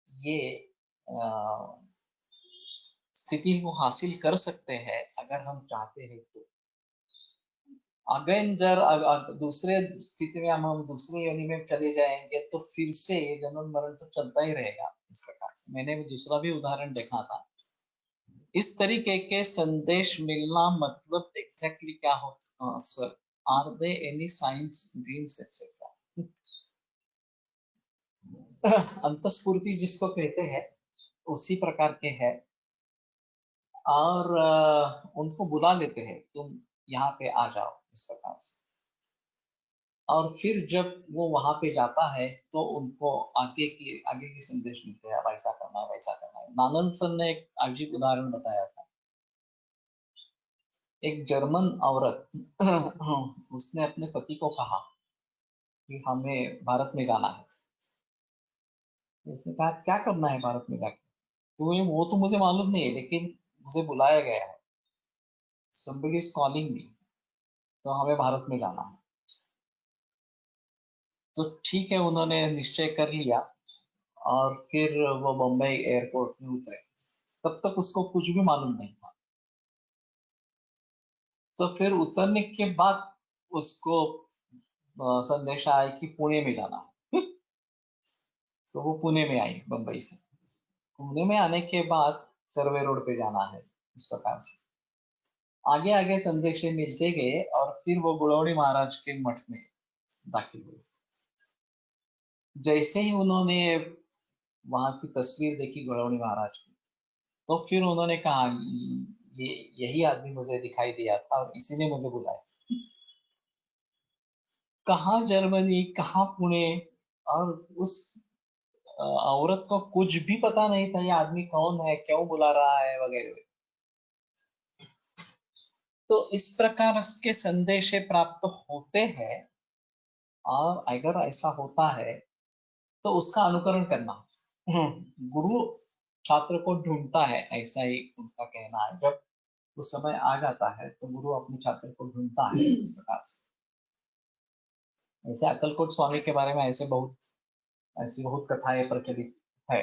ये अ, स्थिति को हासिल कर सकते हैं अगर हम चाहते हैं तो। अगर दूसरे स्थिति में हम दूसरे योनि में चले जाएंगे तो फिर से ये जन्म मरण तो चलता ही रहेगा इस प्रकार से। मैंने दूसरा भी उदाहरण देखा था। इस तरीके के संदेश मिलना मतलब एग्जैक्टली क्या हो sir, are they any science dreams etcetera. अंतस्फूर्ति जिसको कहते हैं उसी प्रकार के है, और उनको बुला लेते हैं तुम यहाँ पे आ जाओ इस प्रकार से। और फिर जब वो वहां पे जाता है तो उनको आगे के संदेश मिलते हैं, अब ऐसा करना है वैसा करना है। नानन सर ने एक अजीब उदाहरण बताया था। एक जर्मन औरत उसने अपने पति को कहा कि हमें भारत में जाना है। उसने कहा क्या करना है भारत में जाके, तो वो तो मुझे मालूम नहीं है, लेकिन मुझे बुलाया गया है, somebody is calling me, तो हमें भारत में जाना है। तो ठीक है, उन्होंने निश्चय कर लिया, और फिर वो बम्बई एयरपोर्ट में उतरे। तब तक उसको कुछ भी मालूम नहीं था। तो फिर उतरने के बाद उसको संदेश आया कि पुणे में जाना है। तो वो पुणे में आई बम्बई से। पुणे में आने के बाद सर्वे रोड पे जाना है, इस प्रकार से आगे आगे संदेश मिलते गए, और फिर वो गुड़ौड़ी महाराज के मठ में दाखिल हुए। जैसे ही उन्होंने वहां की तस्वीर देखी गुड़ौड़ी महाराज की, तो फिर उन्होंने कहा ये यही आदमी मुझे दिखाई दिया था और इसी ने मुझे बुलाया। कहाँ जर्मनी, कहाँ पुणे, और उस औरत को कुछ भी पता नहीं था ये आदमी कौन है, क्यों बुला रहा है वगैरह। तो इस प्रकार के संदेश प्राप्त होते हैं, और अगर ऐसा होता है तो उसका अनुकरण करना। गुरु छात्र को ढूंढता है, ऐसा ही उनका कहना है। जब उस समय आ जाता है तो गुरु अपने छात्र को ढूंढता है इस प्रकार से। ऐसे अक्कलकोट स्वामी के बारे में ऐसी बहुत कथाएं प्रचलित है।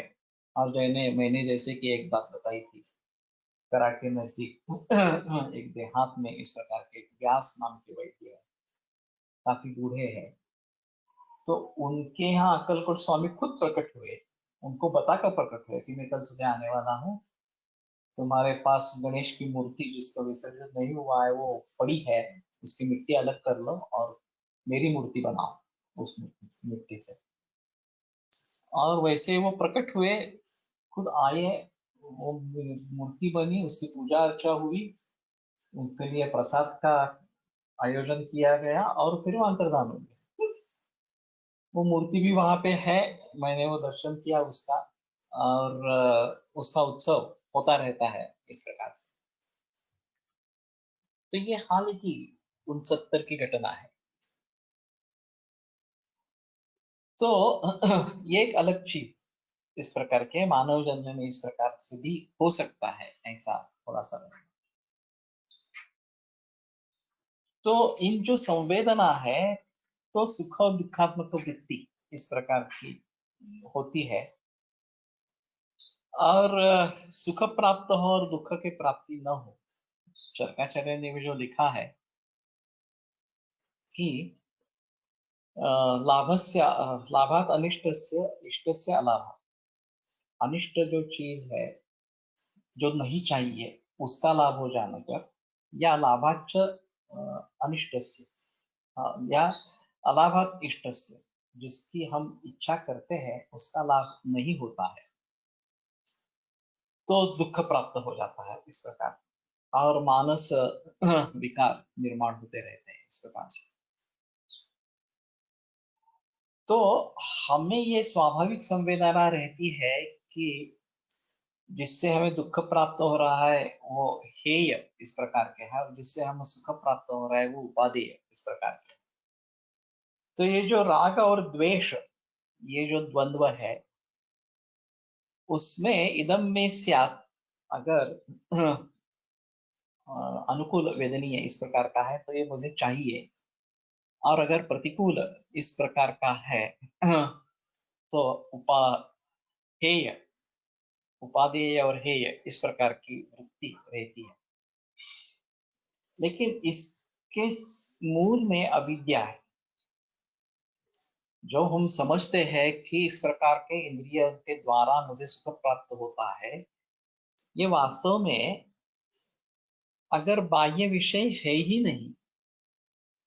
और मैंने जैसे कि एक बात बताई थी, करा के नजदीक एक देहात में इस प्रकार के एक व्यास नाम के वैद्य है, काफी बूढ़े हैं। तो उनके यहाँ अक्कलकोट स्वामी खुद प्रकट हुए, उनको बताकर प्रकट हुए कि मैं कल सुबह आने वाला हूँ, तुम्हारे पास गणेश की मूर्ति जिसका विसर्जन नहीं हुआ है वो पड़ी है, उसकी मिट्टी अलग कर लो और मेरी मूर्ति बनाओ उस मिट्टी से। और वैसे वो प्रकट हुए, खुद आए, वो मूर्ति बनी, उसकी पूजा अर्चा हुई, उनके लिए प्रसाद का आयोजन किया गया और फिर वो अंतर्धान हो गया। वो मूर्ति भी वहां पे है, मैंने वो दर्शन किया उसका। और उसका उत्सव होता रहता है इस प्रकार से। तो ये हाल की 69 की घटना है। तो ये एक अलग चीज, इस प्रकार के मानव जन्म में इस प्रकार से भी हो सकता है, ऐसा थोड़ा सा। तो इन जो संवेदना है, तो सुख और दुखात्मक वृत्ति इस प्रकार की होती है। और सुख प्राप्त हो और दुख की प्राप्ति न हो। चरकाचार्य ने भी जो लिखा है कि लाभस्य लाभात अनिष्टस्य इष्टस्य अलाभ। अनिष्ट जो चीज है, जो नहीं चाहिए, उसका लाभ हो जाने पर, या लाभाच अनिष्टस्य, या अलाभात इष्टस्य, जिसकी हम इच्छा करते हैं उसका लाभ नहीं होता है, तो दुख प्राप्त हो जाता है इस प्रकार। और मानस विकार निर्माण होते रहते हैं इस प्रकार से। तो हमें ये स्वाभाविक संवेदना रहती है कि जिससे हमें दुख प्राप्त हो रहा है वो हेय इस प्रकार के है, और जिससे हमें सुख प्राप्त हो रहा है वो उपादेय इस प्रकार के। तो ये जो राग और द्वेष, ये जो द्वंद्व है, उसमें इदम में स्यात्, अगर अनुकूल वेदनीय इस प्रकार का है तो ये मुझे चाहिए, और अगर प्रतिकूल इस प्रकार का है तो हेय, उपादेय और हेय इस प्रकार की वृत्ति रहती है। लेकिन इसके मूल में अविद्या है। जो हम समझते हैं कि इस प्रकार के इंद्रिय के द्वारा मुझे सुख प्राप्त होता है, ये वास्तव में अगर बाह्य विषय है ही नहीं,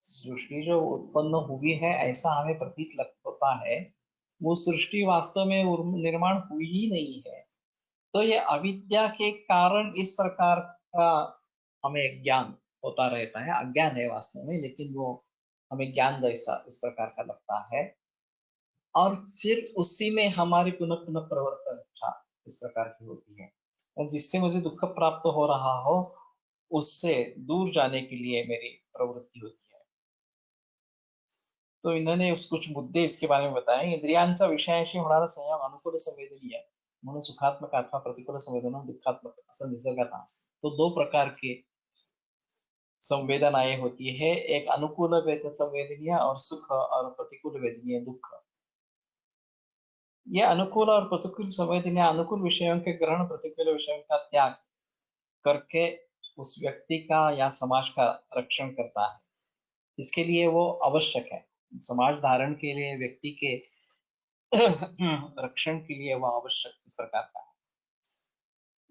सृष्टि जो उत्पन्न हुई है ऐसा हमें प्रतीत लग होता है, वो सृष्टि वास्तव में निर्माण हुई ही नहीं है। तो ये अविद्या के कारण इस प्रकार का हमें ज्ञान होता रहता है। अज्ञान है वास्तव में, लेकिन वो हमें ज्ञान जैसा इस प्रकार का लगता है। और फिर उसी में हमारी पुनः पुनः प्रवर्तन इच्छा इस प्रकार की होती है, और जिससे मुझे दुख प्राप्त हो रहा हो उससे दूर जाने के लिए मेरी प्रवृत्ति होती है। तो इन्होंने कुछ मुद्दे इसके बारे में बताए। इंद्रियांचा विषयाशी होणारा संयोग अनुकूल संवेदनीय म्हणून सुखात्मक अथवा प्रतिकूल संवेदना दुखात्मक असं निसर्गात असतं। तो दो प्रकार के संवेदनाएं होती है, एक अनुकूल संवेदनीय और सुख, और प्रतिकूल वेदनीय दुख। ये अनुकूल और प्रतिकूल संवेदनीय अनुकूल विषयों के ग्रहण, प्रतिकूल विषयों का त्याग करके उस व्यक्ति का या समाज का रक्षण करता है। इसके लिए वो आवश्यक है, समाज धारण के लिए, व्यक्ति के रक्षण के लिए वो आवश्यक इस प्रकार का है।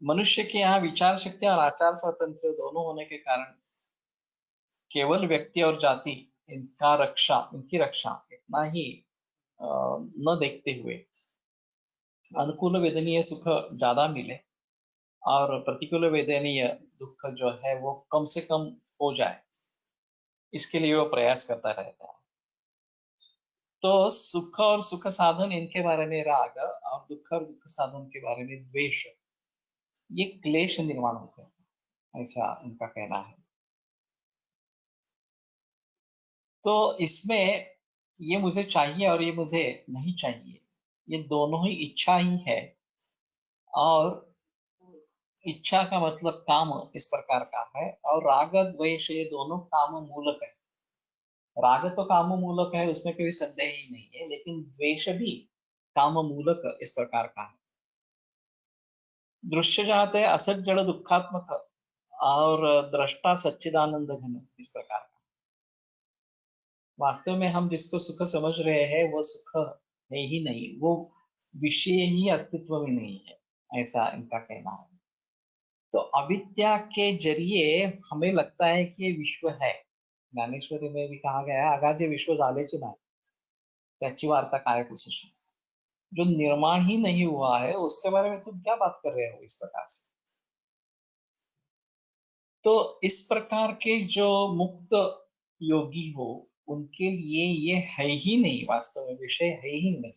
मनुष्य के यहाँ विचार शक्ति और आचार स्वातंत्र दोनों होने के कारण केवल व्यक्ति और जाति इनकी रक्षा इतना ही न देखते हुए अनुकूल वेदनीय सुख ज्यादा मिले और प्रतिकूल वेदनीय दुख जो है वो कम से कम हो जाए, इसके लिए वो प्रयास करता रहता है। तो सुख और सुख साधन इनके बारे में राग, और दुख साधन के बारे में द्वेष, ये क्लेश निर्माण होते हैं, ऐसा उनका कहना है। तो इसमें ये मुझे चाहिए और ये मुझे नहीं चाहिए, ये दोनों ही इच्छा ही है। और इच्छा का मतलब काम इस प्रकार का है, और राग द्वेष ये दोनों काम मूलक है। राग तो काम मूलक है, उसमें कोई संदेह ही नहीं है, लेकिन द्वेष भी काम मूलक इस प्रकार का है। दृश्य जाते असत जड़ दुखात्मक, और दृष्टा सच्चिदानंद घन इस प्रकार का। वास्तव में हम जिसको सुख समझ रहे हैं वो सुख है ही नहीं, वो विषय ही अस्तित्व में नहीं है, ऐसा इनका कहना है। तो अविद्या के जरिए हमें लगता है कि ये विश्व है. ज्ञानेश्वरी में भी कहा गया है, आगाजे विश्व झालेचे नाही, त्याची वार्ता काय पुरुषाची. जो निर्माण ही नहीं हुआ है उसके बारे में तुम क्या बात कर रहे हो इस प्रकार से. तो इस प्रकार के जो मुक्त योगी हो, उनके लिए ये है ही नहीं, वास्तव में विषय है ही नहीं.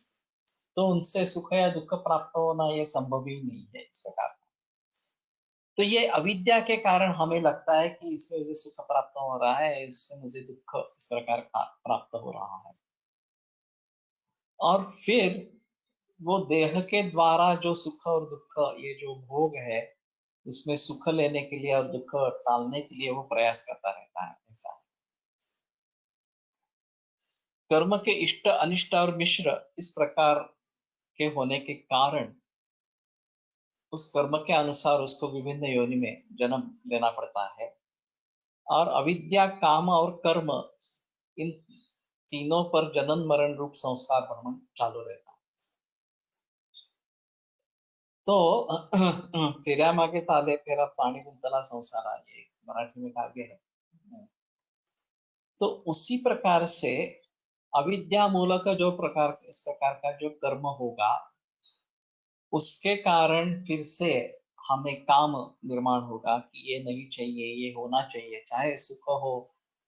तो उनसे सुख या दुख प्राप्त होना ये संभव ही नहीं है इस प्रकार का. तो ये अविद्या के कारण हमें लगता है कि इसमें मुझे सुख प्राप्त हो रहा है, इससे मुझे दुख इस प्रकार का प्राप्त हो रहा है. और फिर वो देह के द्वारा जो सुख और दुख, ये जो भोग है, उसमें सुख लेने के लिए और दुख टालने के लिए वो प्रयास करता रहता है. ऐसा कर्म के इष्ट अनिष्ट और मिश्र इस प्रकार के होने के कारण उस कर्म के अनुसार उसको विभिन्न योनि में जन्म लेना पड़ता है. और अविद्या, काम और कर्म, इन तीनों पर जनन मरण रूप संस्कार भ्रमण चालू रहता है. तो फेऱ्यामागे चाले फेरा पाणी गुंतला संसारा, ये मराठी में काव्य है. तो उसी प्रकार से अविद्या मूलक जो प्रकार, इस प्रकार का जो कर्म होगा, उसके कारण फिर से हमें काम निर्माण होगा कि ये नहीं चाहिए, ये होना चाहिए. चाहे सुख हो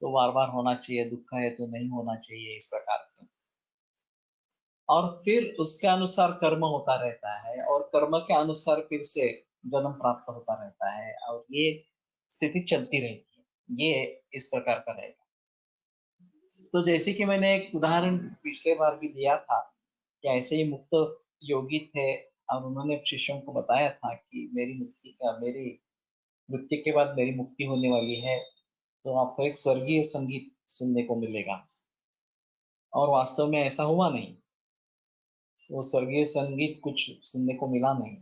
तो बार बार होना चाहिए, दुख है तो नहीं होना चाहिए, इस प्रकार के. और फिर उसके अनुसार कर्म होता रहता है और कर्म के अनुसार फिर से जन्म प्राप्त होता रहता है और ये स्थिति चलती रहती है. ये इस प्रकार का रहेगा. तो जैसे कि मैंने एक उदाहरण पिछले बार भी दिया था कि ऐसे ही मुक्त योगी थे और उन्होंने शिष्यों को बताया था कि मेरी मृत्यु के बाद मेरी मुक्ति होने वाली है, तो आपको एक स्वर्गीय संगीत सुनने को मिलेगा. और वास्तव में ऐसा हुआ नहीं. वो स्वर्गीय संगीत कुछ सुनने को मिला नहीं.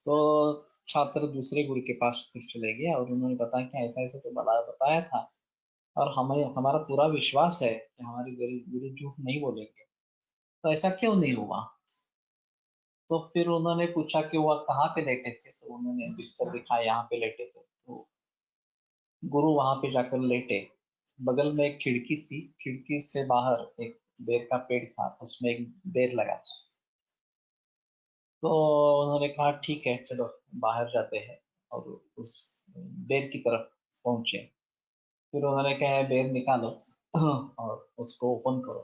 तो छात्र दूसरे गुरु के पास चले गए और उन्होंने बताया कि ऐसा ऐसा तो बताया था और हमें हमारा पूरा विश्वास है कि हमारे गुरु गुरु झूठ नहीं बोलेंगे, तो ऐसा क्यों नहीं हुआ. तो फिर उन्होंने पूछा कि वह कहाँ पे लेटे थे, तो उन्होंने बिस्तर दिखाया, यहाँ पे लेटे थे. तो गुरु वहां पे जाकर लेटे. बगल में एक खिड़की थी, खिड़की से बाहर एक बेर का पेड़ था, उसमें एक बेर लगा था. तो उन्होंने कहा ठीक है चलो बाहर जाते हैं और उस बेर की तरफ पहुंचे. फिर उन्होंने कहा बेर निकालो और उसको ओपन करो.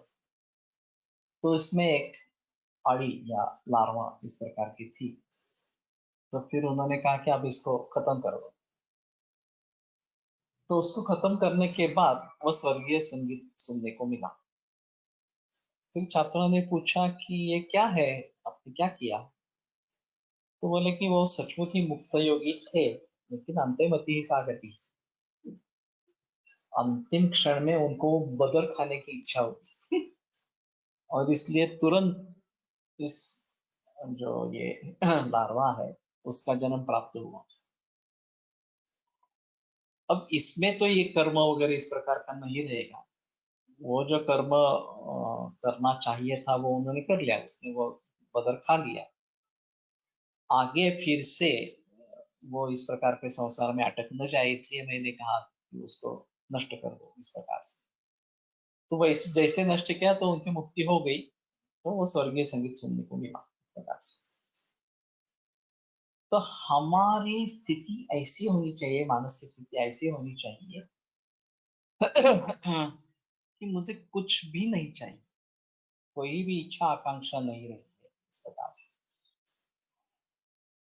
तो इसमें एक अड़ी या लार्वा इस प्रकार की थी. तो फिर उन्होंने कहा कि अब इसको खत्म करो. तो उसको खत्म करने के बाद वो स्वर्गीय संगीत सुनने को मिला. फिर छात्रों ने पूछा कि ये क्या है, आपने क्या किया. तो बोले कि वो सचमुच ही मुक्त योगी थे, लेकिन अंतिमति ही सागति, अंतिम क्षण में उनको बदर खाने की इच्छा हुई और इसलिए तुरंत इस जो ये लार्वा है उसका जन्म प्राप्त हुआ. अब इसमें तो ये कर्म वगैरह इस प्रकार का नहीं रहेगा. वो जो कर्म करना चाहिए था वो उन्होंने कर लिया, उसने वो बदर खा लिया. आगे फिर से वो इस प्रकार के संसार में अटक न जाए, इसलिए मैंने कहा कि उसको नष्ट कर दो इस प्रकार से. तो वैसे जैसे नष्ट किया तो उनकी मुक्ति हो गई. तो वो स्वर्गीय संगीत सुनने को मिला इस प्रकार से. तो हमारी स्थिति ऐसी होनी चाहिए, मानसिक स्थिति ऐसी होनी चाहिए कि मुझे कुछ भी नहीं चाहिए, कोई भी इच्छा आकांक्षा नहीं रही है इस प्रकार से.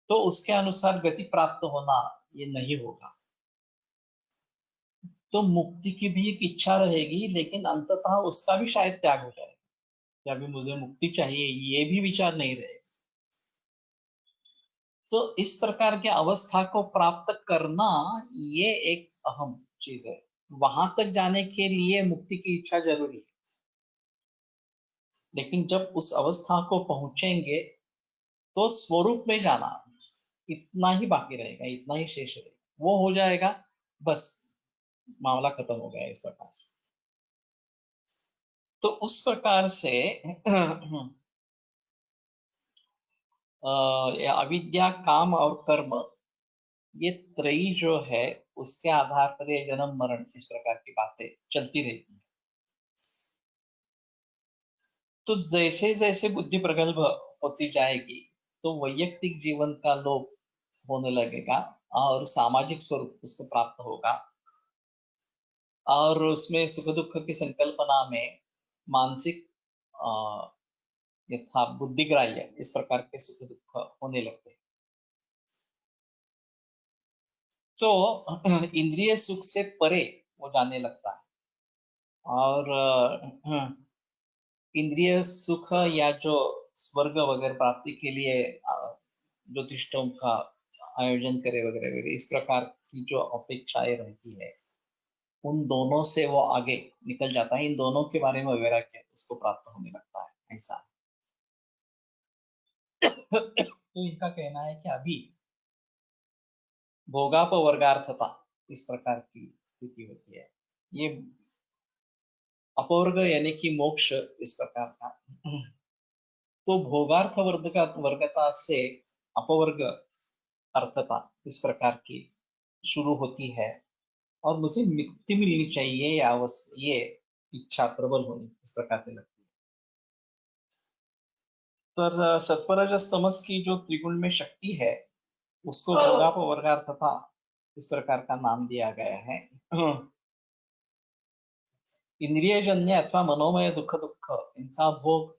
तो उसके अनुसार गति प्राप्त होना ये नहीं होगा. तो मुक्ति की भी एक इच्छा रहेगी, लेकिन अंततः उसका भी शायद त्याग हो जाएगा कि अभी मुझे मुक्ति चाहिए, ये भी विचार नहीं रहेगा. तो इस प्रकार की अवस्था को प्राप्त करना ये एक अहम चीज है. वहां तक जाने के लिए मुक्ति की इच्छा जरूरी है, लेकिन जब उस अवस्था को पहुंचेंगे तो स्वरूप में जाना इतना ही बाकी रहेगा, इतना ही शेष रहेगा. वो हो जाएगा, बस मामला खत्म हो गया इस प्रकार से. तो उस प्रकार से अविद्या, काम और कर्म, ये त्रयी जो है उसके आधार पर ये जन्म मरण इस प्रकार की बातें चलती रहती है। तो जैसे जैसे बुद्धि प्रगल्भ होती जाएगी तो वैयक्तिक जीवन का लोभ होने लगेगा और सामाजिक स्वरूप उसको प्राप्त होगा, और उसमें सुख दुख की संकल्पना में मानसिक यथा बुद्धिग्राह्य इस प्रकार के सुख दुख होने लगते हैं। तो इंद्रिय सुख से परे वो जाने लगता है, और इंद्रिय सुख या जो स्वर्ग वगैरह प्राप्ति के लिए ज्योतिषों का आयोजन करे वगैरह वगैरह इस प्रकार की जो अपेक्षाएं रहती है, उन दोनों से वो आगे निकल जाता है, इन दोनों के बारे में वैराग्य उसको प्राप्त होने लगता है, ऐसा। तो इनका कहना है कि अभी भोगापवर्गार्थता इस प्रकार की स्थिति होती है। ये अपवर्ग यानी कि मोक्ष इस प्रकार का। तो भोगार्थ वर्गता से अपवर्ग अर्थता इस प्रकार की शुरू होती है, और मुझे मुक्ति मिलनी चाहिए या ये इच्छा प्रबल होनी इस प्रकार से लगती है। तो सत्वरजस तमस की जो त्रिगुण में शक्ति है उसको भोगापवर्गार्थता इस प्रकार का नाम दिया गया है। इंद्रियजन्य अथवा मनोमय दुख दुख इनका भोग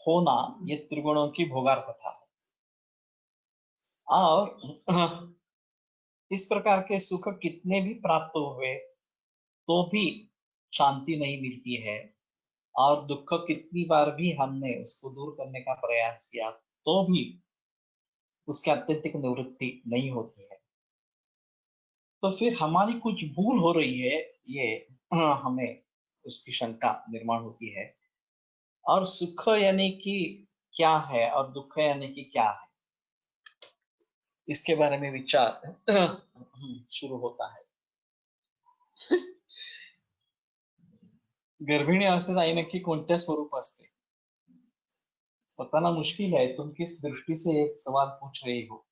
होना ये त्रिगुणों की भोगार्थता है, और इस प्रकार के सुख कितने भी प्राप्त हुए तो भी शांति नहीं मिलती है, और दुख कितनी बार भी हमने उसको दूर करने का प्रयास किया तो भी उसकी अत्यंतिक निवृत्ति नहीं होती है। तो फिर हमारी कुछ भूल हो रही है, ये हमें उसकी शंका निर्माण होती है। और सुख यानी कि क्या है और दुख यानी कि क्या है, इसके बारे में विचार शुरू होता है। गर्भिणी अवस्थेत आई नक्की कोणत्या स्वरूप असते? बताना मुश्किल है, तुम किस दृष्टि से एक सवाल पूछ रही हो।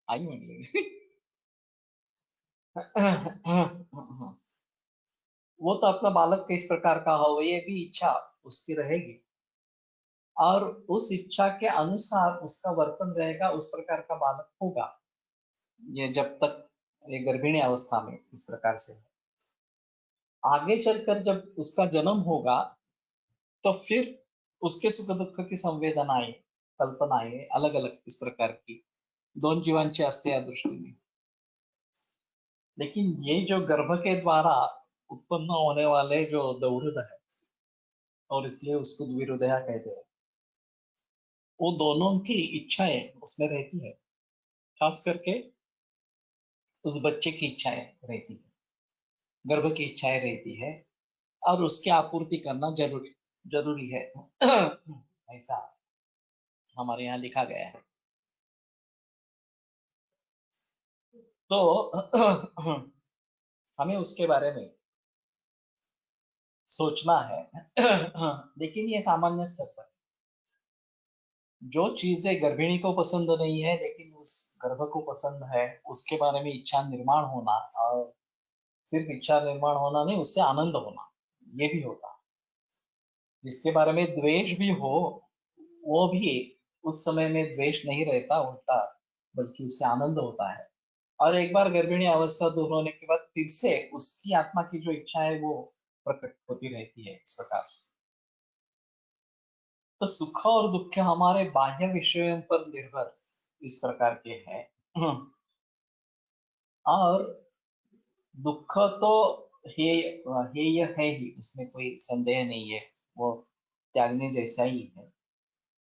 आई म्हणली। वो तो अपना बालक किस प्रकार का हो ये भी इच्छा उसकी रहेगी, और उस इच्छा के अनुसार उसका वर्तन रहेगा, उस प्रकार का बालक होगा। ये जब तक ये गर्भिणी अवस्था में इस प्रकार से है। आगे चलकर जब उसका जन्म होगा तो फिर उसके सुख दुख की संवेदनाएं कल्पनाएं अलग अलग इस प्रकार की दोन जीवांची असते या दृष्टीने। लेकिन ये जो गर्भ के द्वारा उत्पन्न होने वाले जो दौर्द है, और इसलिए उसको द्विहृदया कहते हैं, वो दोनों की इच्छाएं उसमें रहती है, खास करके उस बच्चे की इच्छाएं रहती है, गर्भ की इच्छाएं रहती है, और उसकी आपूर्ति करना जरूरी जरूरी है। ऐसा हमारे यहाँ लिखा गया है। तो हमें उसके बारे में सोचना है। लेकिन ये सामान्य स्तर पर जो चीजें गर्भिणी को पसंद नहीं है लेकिन उस गर्भ को पसंद है, उसके बारे में इच्छा निर्माण होना, और सिर्फ इच्छा निर्माण होना नहीं, उससे आनंद होना, ये भी होता है। जिसके बारे में द्वेष भी हो वो भी उस समय में द्वेष नहीं रहता, उल्टा बल्कि उससे आनंद होता है। और एक बार गर्भिणी अवस्था दूर होने के बाद फिर से उसकी आत्मा की जो इच्छा है वो प्रकट होती रहती है इस प्रकार से। तो सुख और दुख हमारे बाह्य विषयों पर निर्भर इस प्रकार के हैं। और दुख तो हे हेय है ही, उसमें कोई संदेह नहीं है, वो त्यागने जैसा ही है।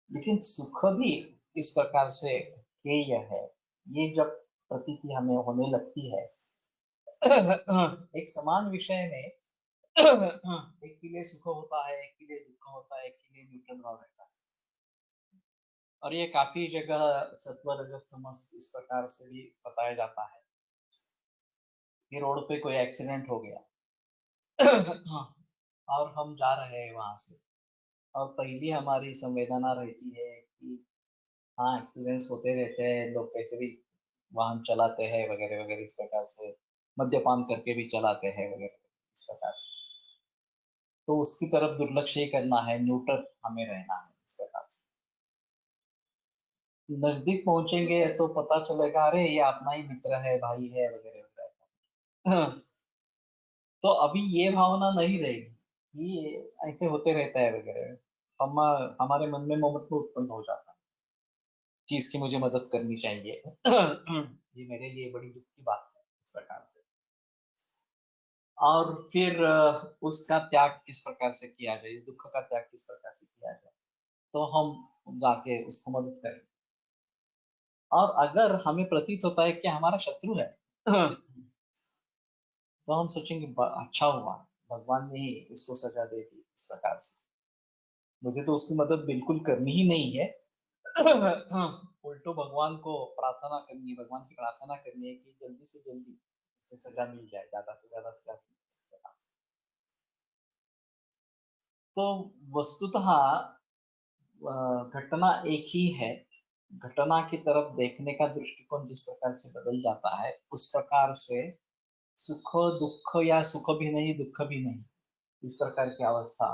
लेकिन सुख भी इस प्रकार से हेय है, ये जब प्रतीति हमें होने लगती है। एक समान विषय में एक के लिए सुख होता है, एक के लिए दुख होता है, एक के लिए न्यूट्रल भाव रहता है। और ये काफी जगह सत्व रजस तमस इस प्रकार से भी बताया जाता है कि रोड पे कोई एक्सीडेंट हो गया और हम जा रहे हैं वहां से, और पहली हमारी संवेदना रहती है कि हाँ एक्सीडेंट्स होते रहते हैं, लोग कैसे भी वाहन चलाते हैं वगैरह वगैरह इस प्रकार से, मद्यपान करके भी चलाते हैं वगैरह इस प्रकार से। तो उसकी तरफ दुर्लक्ष्य ही करना है, न्यूट्रल हमें रहना है इस प्रकार से। नजदीक पहुंचेंगे तो पता चलेगा अरे ये अपना ही मित्र है, भाई है वगैरह वगैरह। तो अभी ये भावना नहीं रहेगी, ये ऐसे होते रहता है वगैरह। हम हमारे मन में ममत्व उत्पन्न हो जाता है कि इसकी मुझे मदद करनी चाहिए। ये मेरे लिए बड़ी दुख की बात है इस प्रकार से। और फिर उसका त्याग किस प्रकार से किया जाए, इस दुख का त्याग किस प्रकार से किया जाए, तो हम जाके उसको मदद करें। और अगर हमें प्रतीत होता है कि हमारा शत्रु है, तो हम सोचेंगे अच्छा हुआ, भगवान ने ही इसको सजा दे दी इस प्रकार से, मुझे तो उसकी मदद बिल्कुल करनी ही नहीं है। उल्टो भगवान को प्रार्थना करनी है, भगवान की प्रार्थना करनी है कि जल्दी से जल्दी इसे सजा मिल जाए, ज्यादा से ज्यादा सजा मिल जाए। तो वस्तुतः घटना एक ही है, घटना की तरफ देखने का दृष्टिकोण जिस प्रकार से बदल जाता है, उस प्रकार से सुख दुख, या सुख भी नहीं दुख भी नहीं, इस प्रकार की अवस्था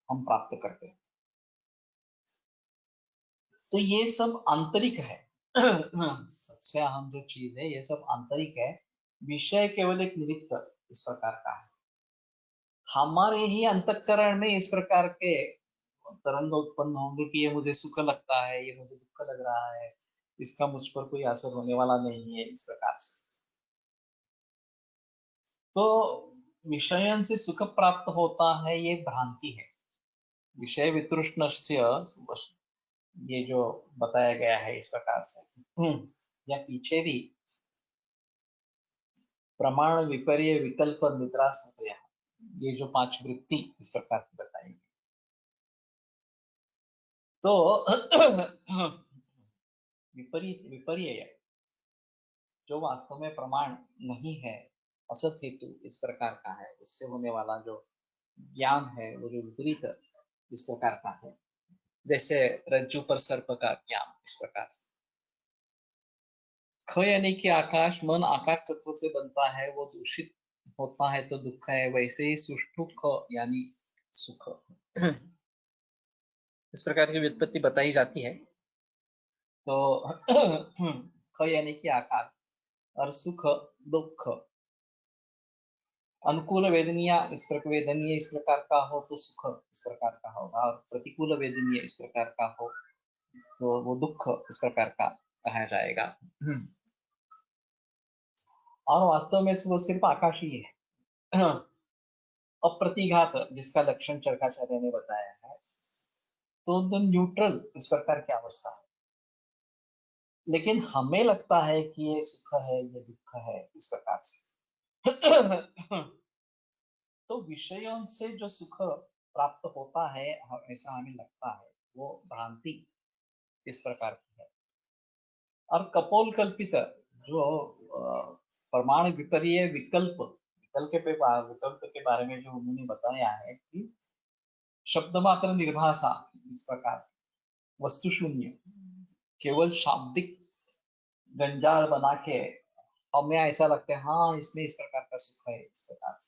हम प्राप्त करते हैं। तो ये सब आंतरिक है। सबसे अहम जो चीज है, ये सब आंतरिक है। विषय केवल एक निमित्त इस प्रकार का है। हमारे ही अंतःकरण में इस प्रकार के तरंग उत्पन्न होंगे कि ये मुझे सुख लगता है, ये मुझे दुख लग रहा है, इसका मुझ पर कोई असर होने वाला नहीं है इस प्रकार से। तो विषयन से सुख प्राप्त होता है, ये भ्रांति है। विषय वितृष्णस्य, ये जो बताया गया है इस प्रकार से, या पीछे भी प्रमाण विपर्य विकल्प निद्रास होते हैं, ये जो 5 वृत्ति इस प्रकार की बताई गई। तो विपरीत विपर्य जो वास्तव में प्रमाण नहीं है, असत हेतु इस प्रकार का है, उससे होने वाला जो ज्ञान है वो जो विपरीत इस प्रकार का है, जैसे रज्जु पर सर्प का ज्ञान इस प्रकार से। ख यानी कि आकाश, मन आकाश तत्व से बनता है, वो दूषित होता है तो दुख है, वैसे ही सुष्ठु ख यानी सुख, इस प्रकार की व्युत्पत्ति बताई जाती है। तो ख यानी कि आकाश, और सुख दुख, अनुकूल वेदनीय इस प्रकार, वेदनीय इस प्रकार का हो तो सुख इस प्रकार का होगा, और प्रतिकूल वेदनीय इस प्रकार का हो तो वो दुख इस प्रकार का कहा जाएगा। और वास्तव में वो सिर्फ आकाश ही है। अप्रतिघात जिसका लक्षण चरकाचार्य ने बताया है, तो न्यूट्रल इस प्रकार की अवस्था है। लेकिन हमें लगता है कि ये सुख है, ये दुख है इस प्रकार से। तो विषयों से जो सुख प्राप्त होता है, ऐसा हमें लगता है, वो भ्रांति इस प्रकार की है। और कपोल कल्पित जो प्रमाण विपर्य विकल्प, विकल्प के बारे में जो उन्होंने बताया है कि शब्द मात्र निर्भाषा इस प्रकार, वस्तु शून्य, केवल शाब्दिक जंजाल बना के हमें ऐसा लगता है हाँ इसमें इस प्रकार का सुख है इस प्रकार,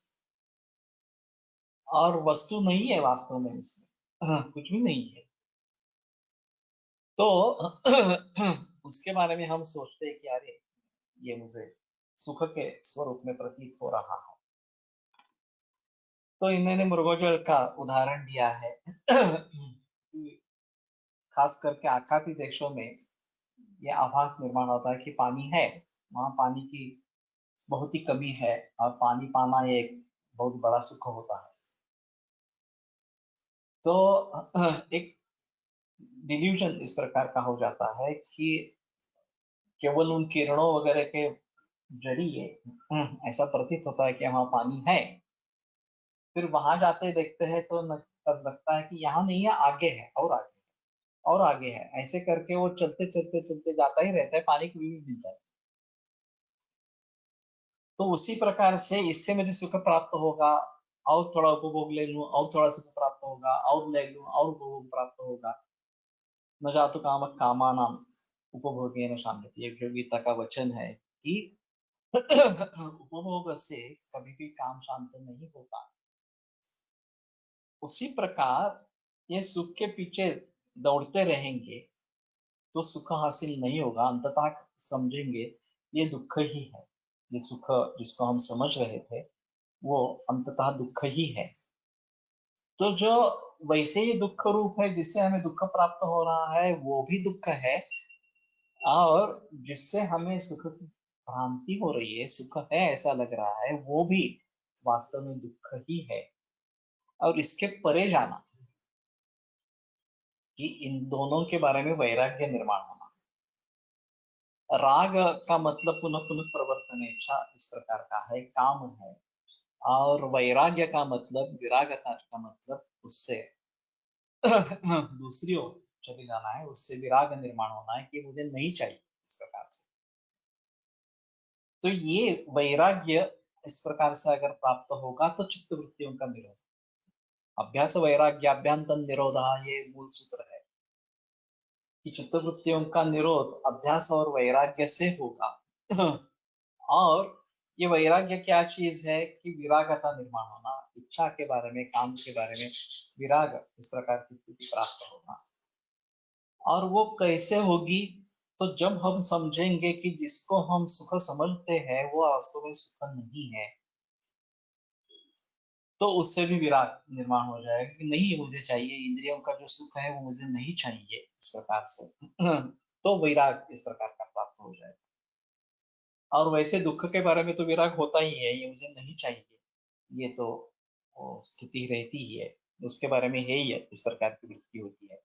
और वस्तु नहीं है वास्तव में इसमें, कुछ भी नहीं है। तो उसके बारे में हम सोचते हैं कि अरे ये मुझे सुख के स्वरूप में प्रतीत हो रहा है। तो इन्होंने मृगोजल का उदाहरण दिया है। खास करके आखाती देशों में ये आभास निर्माण होता है कि पानी है, वहां पानी की बहुत ही कमी है, और पानी पाना एक बहुत बड़ा सुख होता है। तो एक डिल्यूजन इस प्रकार का हो जाता है कि केवल उन किरणों वगैरह के जरिए ऐसा प्रतीत होता है कि वहाँ पानी है। फिर वहां जाते देखते हैं तो तब लगता है कि यहाँ नहीं है, आगे है, और आगे और आगे है, ऐसे करके वो चलते चलते चलते जाता ही रहता है, पानी कभी भी मिल जाता है। तो उसी प्रकार से इससे मुझे सुख प्राप्त होगा, और थोड़ा उपभोग ले लूं और थोड़ा सुख प्राप्त होगा, और ले लूं और उपभोग प्राप्त होगा। न जातु काम कामानाम उपभोगेन शांति, एक जो गीता का वचन है कि उपभोग से कभी भी काम शांत नहीं होता। उसी प्रकार ये सुख के पीछे दौड़ते रहेंगे तो सुख हासिल नहीं होगा। अंततः समझेंगे ये दुख ही है, ये सुख जिसको हम समझ रहे थे वो अंततः दुख ही है। तो जो वैसे ही दुख रूप है जिससे हमें दुख प्राप्त हो रहा है वो भी दुख है, और जिससे हमें सुख की भ्रांति हो रही है, सुख है ऐसा लग रहा है, वो भी वास्तव में दुख ही है। और इसके परे जाना कि इन दोनों के बारे में वैराग्य निर्माण होना। राग का मतलब पुनः पुनः प्रवर्तन इच्छा इस प्रकार का है, काम है। और वैराग्य का मतलब, विरागता का मतलब उससे दूसरी ओर चले जाना है, उससे विराग निर्माण होना है कि मुझे नहीं चाहिए इस प्रकार से। तो ये वैराग्य इस प्रकार से अगर प्राप्त होगा तो चित्त वृत्तियों का निरोध, अभ्यास वैराग्याभ्यंतर निरोध, ये मूल सूत्र है कि चित्त वृत्तियों का निरोध अभ्यास और वैराग्य से होगा। और ये वैराग्य क्या चीज है कि विरागता निर्माण होना, इच्छा के बारे में, काम के बारे में विराग इस प्रकार की स्थिति प्राप्त होना। और वो कैसे होगी? तो जब हम समझेंगे कि जिसको हम सुख समझते हैं वो वास्तव में सुख नहीं है, तो उससे भी विराग निर्माण हो जाएगा कि नहीं मुझे चाहिए, इंद्रियों का जो सुख है वो मुझे नहीं चाहिए इस प्रकार से। तो वैराग इस प्रकार का प्राप्त हो जाएगा। और वैसे दुख के बारे में तो विराग होता ही है, ये मुझे नहीं चाहिए, ये तो वो स्थिति रहती ही है, उसके बारे में है ही है, इस प्रकार की वृत्ति होती है।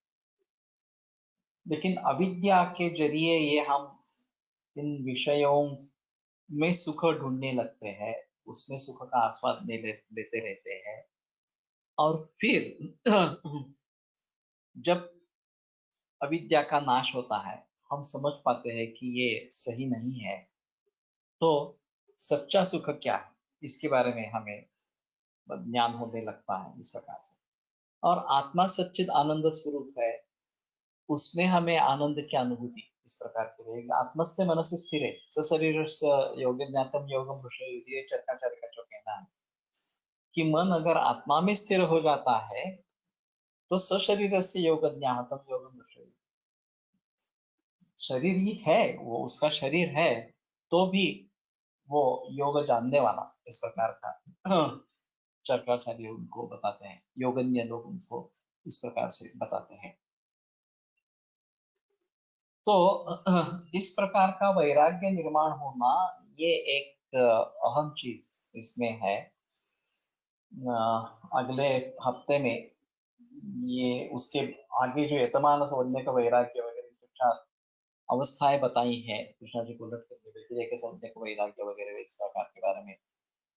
लेकिन अविद्या के जरिए ये हम इन विषयों में सुख ढूंढने लगते हैं, उसमें सुख का आस्वाद लेते रहते हैं। और फिर जब अविद्या का नाश होता है, हम समझ पाते हैं कि ये सही नहीं है, तो सच्चा सुख क्या है इसके बारे में हमें ज्ञान होने लगता है इस प्रकार से। और आत्मा सच्चिद आनंद स्वरूप है, उसमें हमें आनंद की अनुभूति इस प्रकार की रहेगी। आत्मस्थ मनस स्थिर है सशरीर योग ज्ञातम योगम ऋषि, चरकाचार्य का जो कहना है कि मन अगर आत्मा में स्थिर हो जाता है तो सशरीर से योग ज्ञातम योगम ऋषि, शरीर ही है वो, उसका शरीर है तो भी वो योग जानने वाला इस प्रकार का चरकाचार्य उनको बताते हैं, योगज्ञ लोग उनको इस प्रकार से बताते हैं। तो इस प्रकार का वैराग्य निर्माण होना ये एक अहम चीज इसमें है। अगले हफ्ते में ये उसके आगे जो यतमान समझने का वैराग्य वगैरह जो चार अवस्थाएं बताई है कृष्णा जी को उलट करके व्यतिरेक के समझने का वैराग्य वगैरह इस प्रकार के बारे में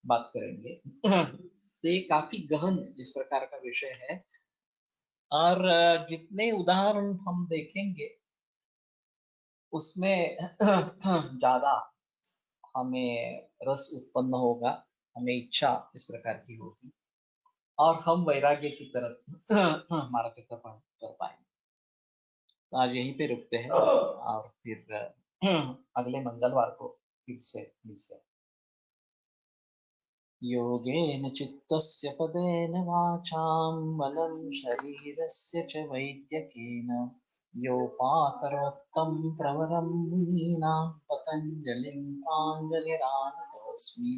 बात करेंगे। तो ये काफी गहन इस प्रकार का विषय है। और जितने उदाहरण हम देखेंगे उसमें ज्यादा हमें रस उत्पन्न होगा, हमें इच्छा इस प्रकार की होगी और हम वैराग्य की तरफ मार्ग कर पाएंगे। तो आज यहीं पे रुकते हैं और फिर अगले मंगलवार को फिर से मिलते हैं। योगेन चित्तस्य पदेन वाचां बलं शरीरस्य च वैद्यकेन योपाकरोत्तं प्रवरं मुनीनां पतञ्जलिं पाञ्जलिरानतोऽस्मि।